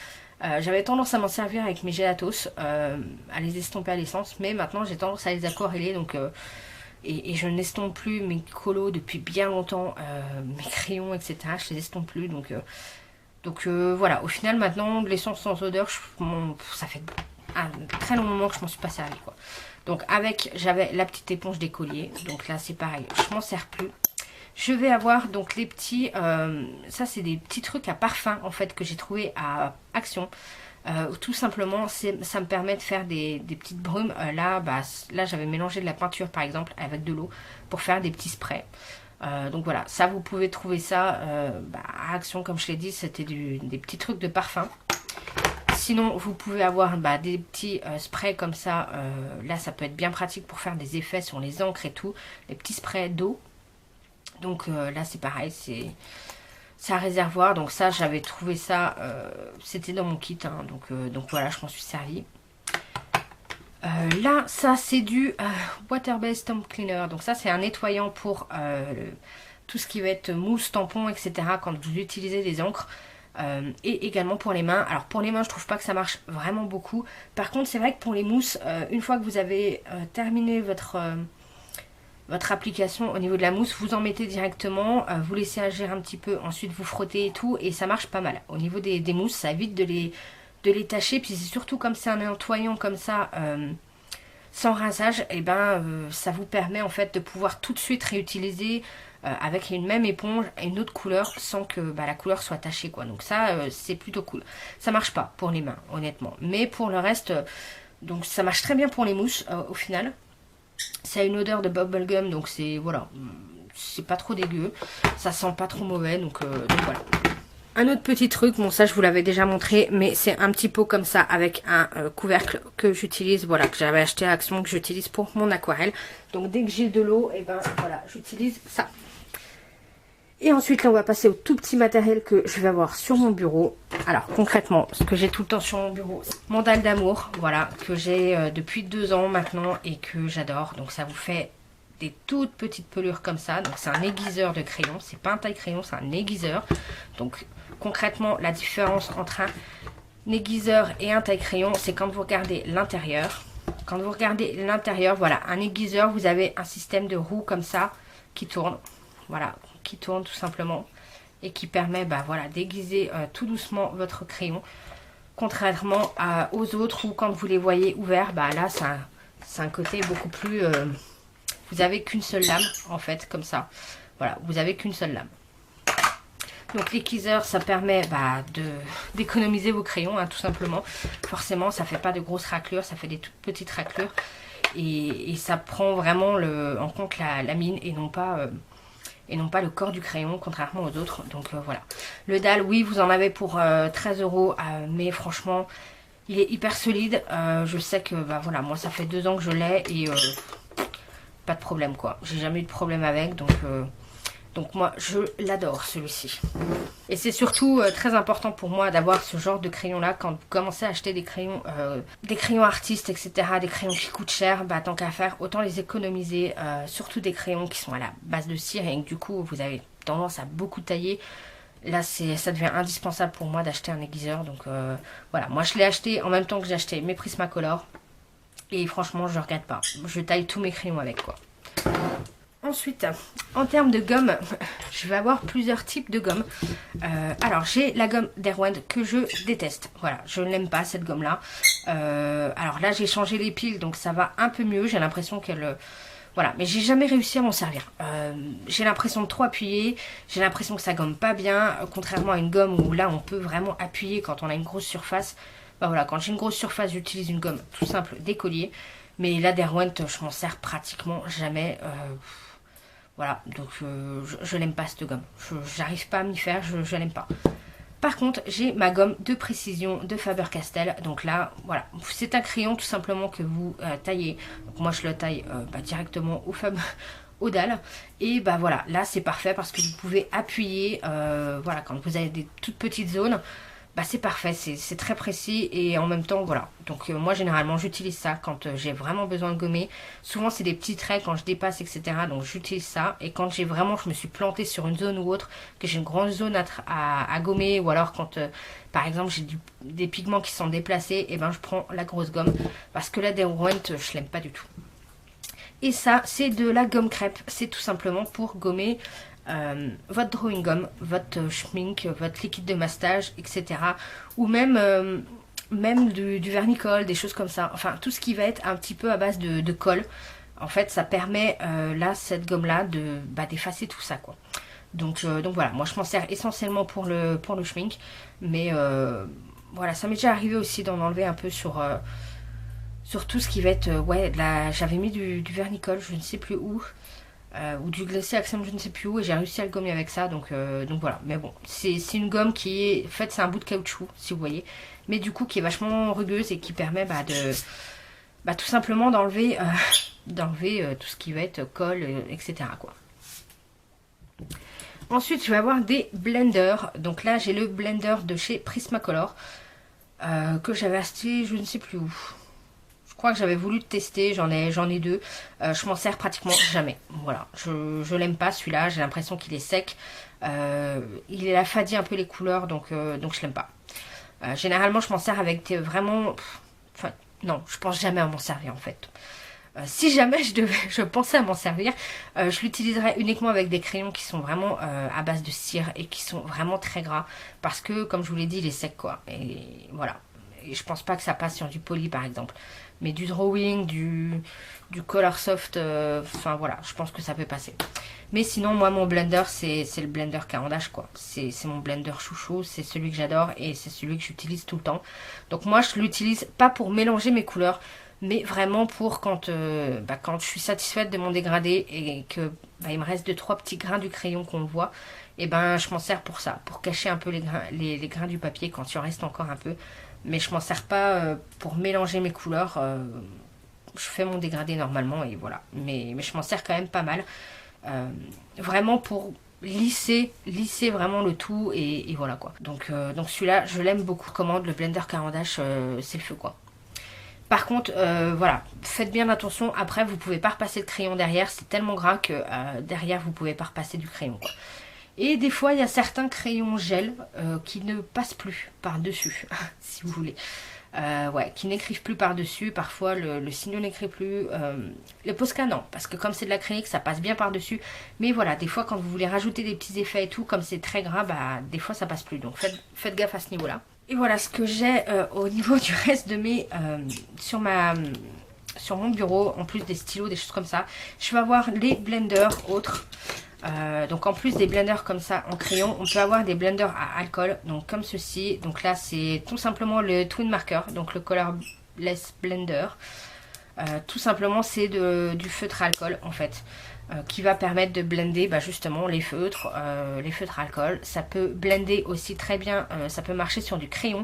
J'avais tendance à m'en servir avec mes gelatos, à les estomper à l'essence, mais maintenant j'ai tendance à les aquareller, donc et je n'estompe plus mes colos depuis bien longtemps, mes crayons, etc. Je les estompe plus, donc voilà. Au final maintenant de l'essence sans odeur, ça fait un très long moment que je m'en suis pas servi quoi. Donc j'avais la petite éponge d'écolier, donc là c'est pareil, je m'en sers plus. Je vais avoir donc les petits, ça c'est des petits trucs à parfum en fait que j'ai trouvé à Action. Tout simplement ça me permet de faire des petites brumes. Là j'avais mélangé de la peinture par exemple avec de l'eau pour faire des petits sprays. Donc voilà, ça vous pouvez trouver ça à Action, comme je l'ai dit, c'était des petits trucs de parfum. Sinon vous pouvez avoir des petits sprays comme ça, là ça peut être bien pratique pour faire des effets sur les encres et tout, les petits sprays d'eau. Donc là c'est pareil, c'est un réservoir, donc ça j'avais trouvé ça, c'était dans mon kit, hein, donc voilà, je m'en suis servi. Là ça c'est du Water Based Stamp Cleaner, donc ça c'est un nettoyant pour tout ce qui va être mousse, tampon, etc. quand vous utilisez des encres. Et également pour les mains. Alors pour les mains je trouve pas que ça marche vraiment beaucoup. Par contre c'est vrai que pour les mousses, une fois que vous avez terminé votre application au niveau de la mousse, vous en mettez directement, vous laissez agir un petit peu, ensuite vous frottez et tout, et ça marche pas mal. Au niveau des mousses, ça évite de les tâcher, puis c'est surtout comme c'est un nettoyant comme ça, sans rinçage, et ça vous permet en fait de pouvoir tout de suite réutiliser avec une même éponge et une autre couleur sans que la couleur soit tachée quoi. Donc ça c'est plutôt cool. Ça marche pas pour les mains honnêtement, mais pour le reste, donc ça marche très bien pour les mousses au final. Ça a une odeur de bubblegum, donc c'est voilà, c'est pas trop dégueu, ça sent pas trop mauvais, donc voilà. Un autre petit truc, bon ça je vous l'avais déjà montré, mais c'est un petit pot comme ça avec un couvercle que j'utilise, voilà, que j'avais acheté à Action, que j'utilise pour mon aquarelle. Donc dès que j'ai de l'eau, et voilà, j'utilise ça. Et ensuite là on va passer au tout petit matériel que je vais avoir sur mon bureau. Alors concrètement ce que j'ai tout le temps sur mon bureau, c'est mon dalle d'amour, voilà, que j'ai depuis 2 ans maintenant et que j'adore. Donc ça vous fait des toutes petites pelures comme ça. Donc c'est un aiguiseur de crayon, c'est pas un taille-crayon, c'est un aiguiseur. Donc concrètement la différence entre un aiguiseur et un taille-crayon, c'est quand vous regardez l'intérieur. Quand vous regardez l'intérieur, voilà, un aiguiseur, vous avez un système de roue comme ça qui tourne, voilà, qui tourne tout simplement et qui permet voilà, d'aiguiser tout doucement votre crayon, contrairement aux autres où quand vous les voyez ouverts, là c'est un côté beaucoup plus vous avez qu'une seule lame en fait, comme ça, voilà, vous avez qu'une seule lame. Donc l'aiguiseur ça permet d'économiser vos crayons, hein, tout simplement. Forcément ça fait pas de grosses raclures, ça fait des toutes petites raclures et ça prend vraiment en compte la mine et non pas le corps du crayon, contrairement aux autres. Donc voilà. Le dalle, oui, vous en avez pour 13 €, mais franchement, il est hyper solide. Je sais que, voilà, moi, ça fait 2 ans que je l'ai et pas de problème, quoi. J'ai jamais eu de problème avec, donc moi, je l'adore, celui-ci. Et c'est surtout très important pour moi d'avoir ce genre de crayon-là quand vous commencez à acheter des crayons artistes, etc., des crayons qui coûtent cher, tant qu'à faire, autant les économiser, surtout des crayons qui sont à la base de cire et que du coup, vous avez tendance à beaucoup tailler. Là, ça devient indispensable pour moi d'acheter un aiguiseur. Donc voilà, moi je l'ai acheté en même temps que j'ai acheté mes Prismacolor. Et franchement, je ne regrette pas. Je taille tous mes crayons avec, quoi. Ensuite, en termes de gomme, je vais avoir plusieurs types de gomme. Alors, j'ai la gomme Derwent que je déteste. Voilà, je ne l'aime pas, cette gomme-là. Alors là, j'ai changé les piles, donc ça va un peu mieux. J'ai l'impression qu'elle... Voilà, mais j'ai jamais réussi à m'en servir. J'ai l'impression de trop appuyer. J'ai l'impression que ça gomme pas bien. Contrairement à une gomme où là, on peut vraiment appuyer quand on a une grosse surface. Bah voilà, quand j'ai une grosse surface, j'utilise une gomme tout simple d'écolier. Mais la Derwent, je m'en sers pratiquement jamais. Voilà, donc je l'aime pas cette gomme. J'arrive pas à m'y faire, je l'aime pas. Par contre, j'ai ma gomme de précision de Faber-Castell. Donc là, voilà, c'est un crayon tout simplement que vous taillez. Donc moi, je le taille directement au dalle. Et bah voilà, là c'est parfait parce que vous pouvez appuyer, voilà, quand vous avez des toutes petites zones. Bah c'est parfait, c'est très précis et en même temps voilà. Donc moi généralement j'utilise ça quand j'ai vraiment besoin de gommer. Souvent c'est des petits traits quand je dépasse etc. Donc j'utilise ça et quand j'ai vraiment, je me suis plantée sur une zone ou autre, que j'ai une grande zone à gommer ou alors quand par exemple j'ai des pigments qui sont déplacés, et ben je prends la grosse gomme parce que la Derwent je l'aime pas du tout. Et ça c'est de la gomme crêpe, c'est tout simplement pour gommer votre drawing gum, votre schmink, votre liquide de mastage, etc. Ou même, même du vernicole, des choses comme ça. Enfin, tout ce qui va être un petit peu à base de colle. En fait, ça permet, là, cette gomme-là, d'effacer tout ça, quoi. Donc voilà, moi je m'en sers essentiellement pour le schmink. Mais voilà, ça m'est déjà arrivé aussi d'en enlever un peu sur tout ce qui va être... ouais, j'avais mis du vernicole, je ne sais plus où. Ou du glacé Axum, je ne sais plus où, et j'ai réussi à le gommer avec ça, donc voilà. Mais bon, c'est une gomme qui est... En fait, c'est un bout de caoutchouc, si vous voyez, mais du coup qui est vachement rugueuse et qui permet tout simplement d'enlever tout ce qui va être colle, etc. quoi. Ensuite, je vais avoir des blenders. Donc là, j'ai le blender de chez Prismacolor que j'avais acheté, je ne sais plus où. Je crois que j'avais voulu le tester, j'en ai deux. Je m'en sers pratiquement jamais. Voilà, je l'aime pas celui-là, j'ai l'impression qu'il est sec. Il a fadi un peu les couleurs, donc je l'aime pas. Généralement, je m'en sers avec vraiment... Enfin, non, je pense jamais à m'en servir en fait. Si jamais je pensais à m'en servir, je l'utiliserais uniquement avec des crayons qui sont vraiment à base de cire et qui sont vraiment très gras. Parce que, comme je vous l'ai dit, il est sec quoi. Et voilà. Et je pense pas que ça passe sur du poly par exemple. Mais du drawing, du color soft, enfin voilà, je pense que ça peut passer. Mais sinon, moi, mon blender, c'est le blender Caran d'Ache, quoi. C'est mon blender chouchou, c'est celui que j'adore et c'est celui que j'utilise tout le temps. Donc moi, je l'utilise pas pour mélanger mes couleurs, mais vraiment pour quand je suis satisfaite de mon dégradé et que il me reste 2-3 petits grains du crayon qu'on voit, et ben je m'en sers pour ça, pour cacher un peu les grains du papier quand il en reste encore un peu. Mais je m'en sers pas pour mélanger mes couleurs. Je fais mon dégradé normalement et voilà. Mais je m'en sers quand même pas mal. Vraiment pour lisser vraiment le tout et voilà quoi. Donc celui-là, je l'aime beaucoup. Commande le blender Caran d'Ache, c'est le feu quoi. Par contre, voilà, faites bien attention. Après, vous pouvez pas repasser de crayon derrière. C'est tellement gras que derrière, vous pouvez pas repasser du crayon quoi. Et des fois, il y a certains crayons gel qui ne passent plus par-dessus, si vous voulez. Ouais, qui n'écrivent plus par-dessus. Parfois, le Signo n'écrit plus. Le Posca, non, parce que comme c'est de l'acrylique, ça passe bien par-dessus. Mais voilà, des fois, quand vous voulez rajouter des petits effets et tout, comme c'est très gras, des fois, ça passe plus. Donc, faites gaffe à ce niveau-là. Et voilà ce que j'ai au niveau du reste de mes... sur mon bureau, en plus des stylos, des choses comme ça. Je vais avoir les blenders autres. Donc en plus des blenders comme ça en crayon, on peut avoir des blenders à alcool, donc comme ceci. Donc là c'est tout simplement le Twin Marker, donc le Colorless Blender. Tout simplement c'est du feutre à alcool en fait, qui va permettre de blender justement les feutres à alcool. Ça peut blender aussi très bien, ça peut marcher sur du crayon.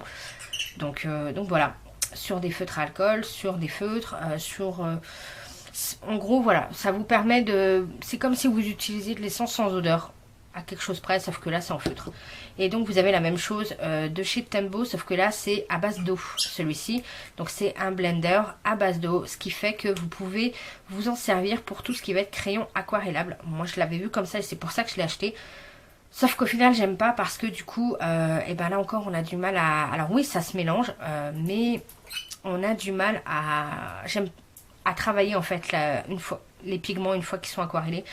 Donc voilà, sur des feutres à alcool, sur des feutres, en gros, voilà, ça vous permet de... C'est comme si vous utilisiez de l'essence sans odeur, à quelque chose près, sauf que là, c'est en feutre. Et donc, vous avez la même chose de chez Tembo, sauf que là, c'est à base d'eau, celui-ci. Donc, c'est un blender à base d'eau, ce qui fait que vous pouvez vous en servir pour tout ce qui va être crayon aquarellable. Moi, je l'avais vu comme ça et c'est pour ça que je l'ai acheté. Sauf qu'au final j'aime pas parce que du coup, et ben là encore on a du mal à... Alors oui ça se mélange, mais on a du mal à... J'aime à travailler en fait une fois les pigments une fois qu'ils sont aquarellés.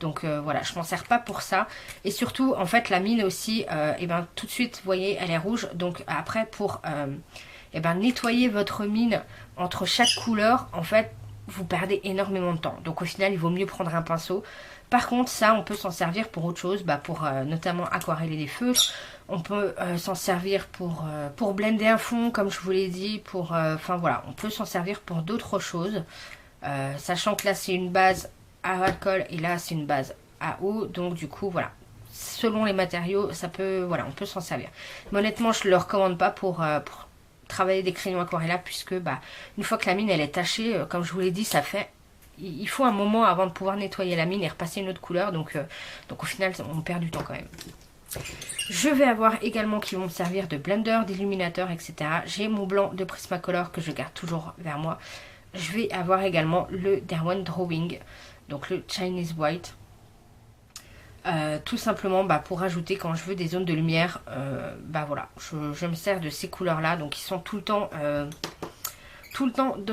Donc voilà, je m'en sers pas pour ça. Et surtout en fait la mine aussi, et ben tout de suite vous voyez elle est rouge. Donc après pour et ben nettoyer votre mine entre chaque couleur, en fait vous perdez énormément de temps. Donc au final il vaut mieux prendre un pinceau. Par contre ça on peut s'en servir pour autre chose, bah, pour notamment aquareller les feutres. On peut s'en servir pour blender un fond comme je vous l'ai dit. Enfin voilà, on peut s'en servir pour d'autres choses. Sachant que là c'est une base à alcool et là c'est une base à eau. Donc du coup voilà, selon les matériaux ça peut, voilà, on peut s'en servir. Mais honnêtement je ne le recommande pas pour travailler des crayons aquarella puisque bah, une fois que la mine elle est tachée, comme je vous l'ai dit, ça fait... Il faut un moment avant de pouvoir nettoyer la mine et repasser une autre couleur. Donc au final on perd du temps quand même. Je vais avoir également qui vont me servir de blender, d'illuminateur, etc. J'ai mon blanc de Prismacolor que je garde toujours vers moi. Je vais avoir également le Derwent Drawing, donc le Chinese White. Tout simplement bah, pour ajouter quand je veux des zones de lumière. Bah voilà, je me sers de ces couleurs là, donc ils sont tout le temps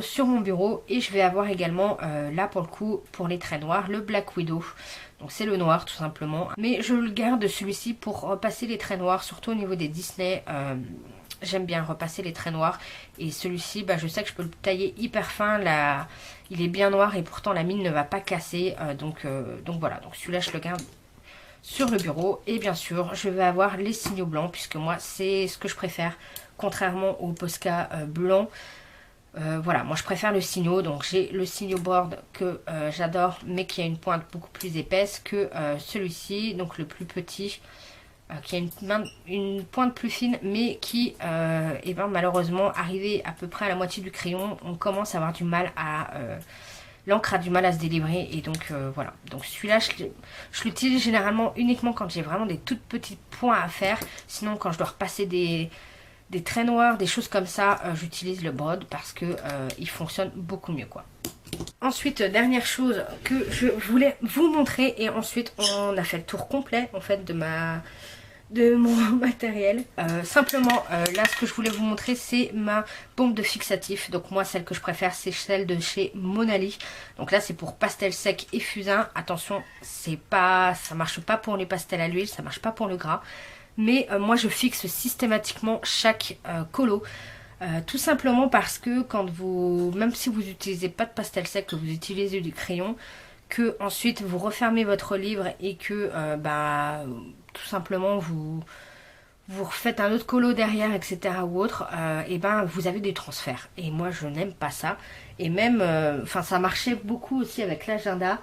sur mon bureau. Et je vais avoir également là pour le coup pour les traits noirs le Black Widow. Donc c'est le noir tout simplement. Mais je le garde celui-ci pour repasser les traits noirs, surtout au niveau des Disney. J'aime bien repasser les traits noirs. Et celui-ci, bah, je sais que je peux le tailler hyper fin. Là, il est bien noir et pourtant la mine ne va pas casser. Donc voilà, donc celui-là je le garde sur le bureau. Et bien sûr, je vais avoir les signaux blancs puisque moi c'est ce que je préfère. Contrairement au Posca blanc. Voilà, moi je préfère le signaux, donc j'ai le signaux board que j'adore mais qui a une pointe beaucoup plus épaisse que celui-ci, donc le plus petit, qui a une pointe plus fine mais qui, et ben, malheureusement, arrivé à peu près à la moitié du crayon, on commence à avoir du mal à... l'encre a du mal à se délivrer et donc voilà. Donc celui-là, je l'utilise généralement uniquement quand j'ai vraiment des tout petits points à faire, sinon quand je dois repasser des traits noirs, des choses comme ça, j'utilise le broad parce que il fonctionne beaucoup mieux quoi. Ensuite, dernière chose que je voulais vous montrer et ensuite on a fait le tour complet en fait de mon matériel. Simplement là ce que je voulais vous montrer c'est ma bombe de fixatif. Donc moi celle que je préfère c'est celle de chez Monali. Donc là c'est pour pastel sec et fusain. Attention, ça marche pas pour les pastels à l'huile, ça marche pas pour le gras. Mais moi je fixe systématiquement chaque colo. Tout simplement parce que quand même si vous n'utilisez pas de pastel sec, que vous utilisez du crayon, que ensuite vous refermez votre livre et que bah, tout simplement vous refaites un autre colo derrière, etc. ou autre, et ben vous avez des transferts. Et moi je n'aime pas ça. Et même, enfin ça marchait beaucoup aussi avec l'agenda.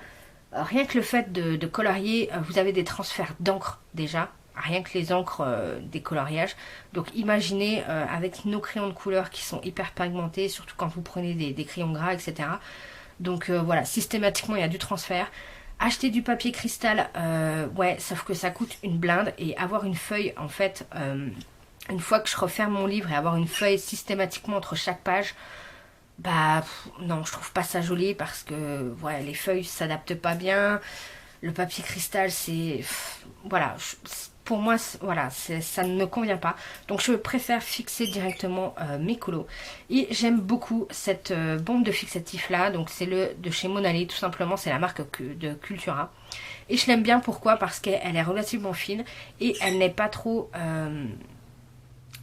Rien que le fait de colorier, vous avez des transferts d'encre déjà. Rien que les encres des coloriages. Donc imaginez avec nos crayons de couleur qui sont hyper pigmentés, surtout quand vous prenez des crayons gras, etc. Donc voilà, systématiquement il y a du transfert. Acheter du papier cristal, ouais, sauf que ça coûte une blinde. Et avoir une feuille, en fait, une fois que je referme mon livre et avoir une feuille systématiquement entre chaque page, bah non, je trouve pas ça joli parce que ouais, les feuilles s'adaptent pas bien. Le papier cristal, c'est... Voilà, pour moi, voilà, ça ne me convient pas. Donc je préfère fixer directement mes colos. Et j'aime beaucoup cette bombe de fixatif là. Donc c'est le de chez Monali, tout simplement. C'est la marque de Cultura. Et je l'aime bien, pourquoi? Parce qu'elle est relativement fine et elle n'est pas trop...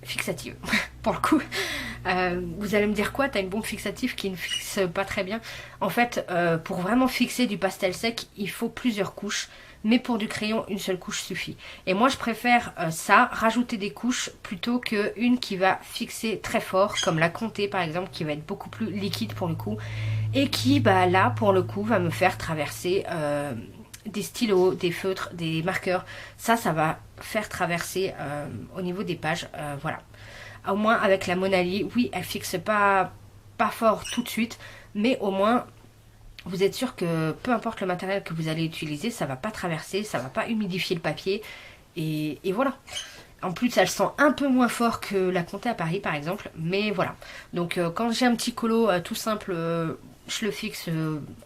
fixative pour le coup. Vous allez me dire quoi, t'as une bombe fixative qui ne fixe pas très bien. En fait pour vraiment fixer du pastel sec il faut plusieurs couches, mais pour du crayon une seule couche suffit. Et moi je préfère ça, rajouter des couches plutôt qu'une qui va fixer très fort comme la Comté par exemple, qui va être beaucoup plus liquide pour le coup et qui bah là pour le coup va me faire traverser des stylos, des feutres, des marqueurs. Ça va faire traverser au niveau des pages. Voilà. Au moins avec la Monali, oui, elle fixe pas fort tout de suite, mais au moins vous êtes sûr que peu importe le matériel que vous allez utiliser, ça va pas traverser, ça va pas humidifier le papier. Et voilà. En plus, elle sent un peu moins fort que la Comté à Paris, par exemple. Mais voilà. Donc, quand j'ai un petit colo tout simple je le fixe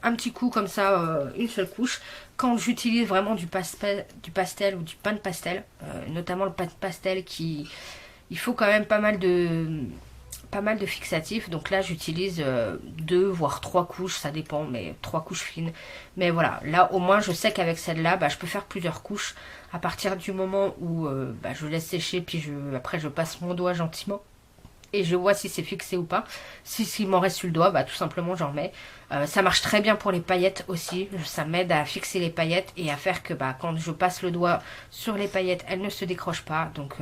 un petit coup comme ça, une seule couche. Quand j'utilise vraiment du pastel ou du pain de pastel, notamment le pain de pastel il faut quand même pas mal de fixatifs. Donc là j'utilise 2 voire 3 couches, ça dépend, mais 3 couches fines. Mais voilà, là au moins je sais qu'avec celle-là, je peux faire plusieurs couches à partir du moment où je laisse sécher, puis après je passe mon doigt gentiment. Et je vois si c'est fixé ou pas. S'il m'en reste sur le doigt, tout simplement j'en mets. Ça marche très bien pour les paillettes aussi. Ça m'aide à fixer les paillettes et à faire que quand je passe le doigt sur les paillettes, elles ne se décrochent pas. Donc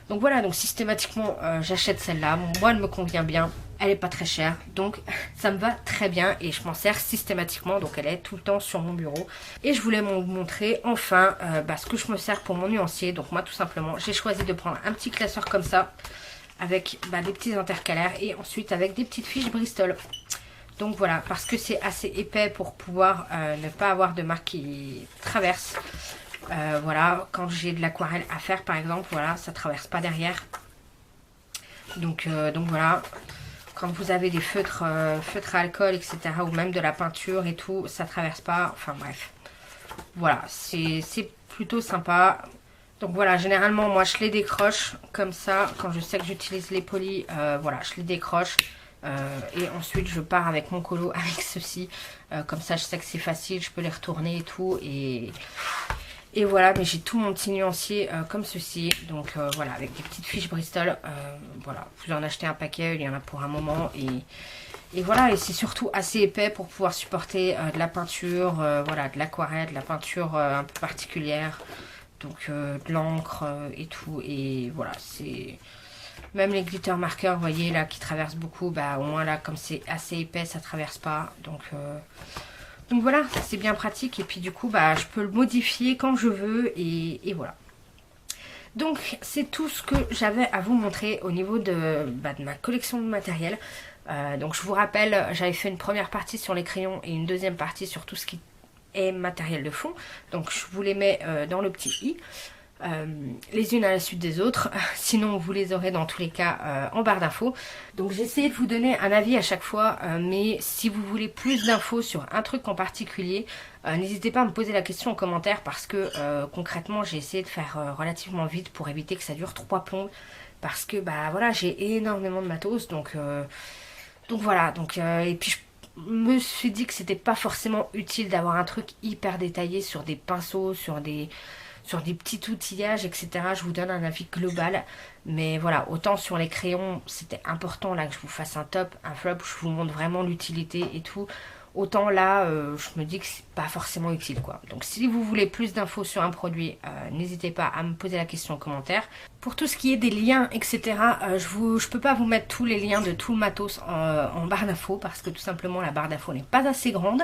voilà, donc systématiquement j'achète celle-là. Moi elle me convient bien. Elle est pas très chère. Donc ça me va très bien et je m'en sers systématiquement. Donc elle est tout le temps sur mon bureau. Et je voulais vous montrer enfin ce que je me sers pour mon nuancier. Donc moi tout simplement j'ai choisi de prendre un petit classeur comme ça, avec des petits intercalaires et ensuite avec des petites fiches Bristol. Donc voilà, parce que c'est assez épais pour pouvoir ne pas avoir de marque qui traverse. Voilà, quand j'ai de l'aquarelle à faire par exemple, voilà, ça traverse pas derrière. Donc voilà, quand vous avez des feutres à alcool, etc. ou même de la peinture et tout, ça traverse pas. Enfin bref, voilà, c'est plutôt sympa. Donc voilà, généralement moi je les décroche comme ça, quand je sais que j'utilise les polis, voilà, je les décroche. Et ensuite je pars avec mon colo avec ceci, comme ça je sais que c'est facile, je peux les retourner et tout. Et voilà, mais j'ai tout mon petit nuancier comme ceci. Donc voilà, avec des petites fiches Bristol, voilà, vous en achetez un paquet, il y en a pour un moment. Et voilà, et c'est surtout assez épais pour pouvoir supporter de la peinture, voilà, de l'aquarelle, de la peinture un peu particulière. Donc de l'encre et tout. Et voilà, c'est... Même les glitter marqueurs, vous voyez, là, qui traversent beaucoup, au moins là, comme c'est assez épais, ça traverse pas. Donc voilà, c'est bien pratique. Et puis du coup, je peux le modifier quand je veux. Et voilà. Donc c'est tout ce que j'avais à vous montrer au niveau de ma collection de matériel. Donc je vous rappelle, j'avais fait une première partie sur les crayons et une deuxième partie sur tout ce qui et matériel de fond. Donc je vous les mets dans le petit i, les unes à la suite des autres. Sinon vous les aurez dans tous les cas en barre d'infos. Donc j'ai essayé de vous donner un avis à chaque fois, mais si vous voulez plus d'infos sur un truc en particulier, n'hésitez pas à me poser la question en commentaire, parce que concrètement j'ai essayé de faire relativement vite pour éviter que ça dure 3 plombs, parce que voilà, j'ai énormément de matos. Donc voilà, et puis je me suis dit que c'était pas forcément utile d'avoir un truc hyper détaillé sur des pinceaux, sur des petits outillages, etc. Je vous donne un avis global, mais voilà, autant sur les crayons c'était important là que je vous fasse un top, un flop, je vous montre vraiment l'utilité et tout. Autant là, je me dis que c'est pas forcément utile, quoi. Donc si vous voulez plus d'infos sur un produit, n'hésitez pas à me poser la question en commentaire. Pour tout ce qui est des liens, etc., je peux pas vous mettre tous les liens de tout le matos en barre d'infos, parce que tout simplement la barre d'infos n'est pas assez grande.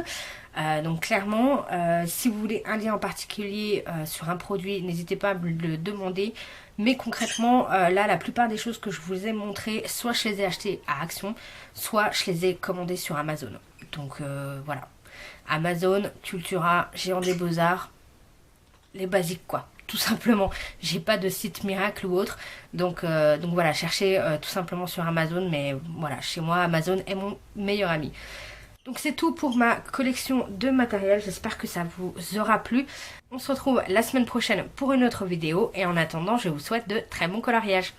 Donc clairement, si vous voulez un lien en particulier sur un produit, n'hésitez pas à me le demander. Mais concrètement, là, la plupart des choses que je vous ai montrées, soit je les ai achetées à Action, soit je les ai commandées sur Amazon. Donc voilà, Amazon, Cultura, Géant des Beaux-Arts, les basiques quoi, tout simplement. J'ai pas de site miracle ou autre, donc voilà, cherchez tout simplement sur Amazon. Mais voilà, chez moi Amazon est mon meilleur ami. Donc c'est tout pour ma collection de matériel, j'espère que ça vous aura plu. On se retrouve la semaine prochaine pour une autre vidéo, et en attendant je vous souhaite de très bons coloriages.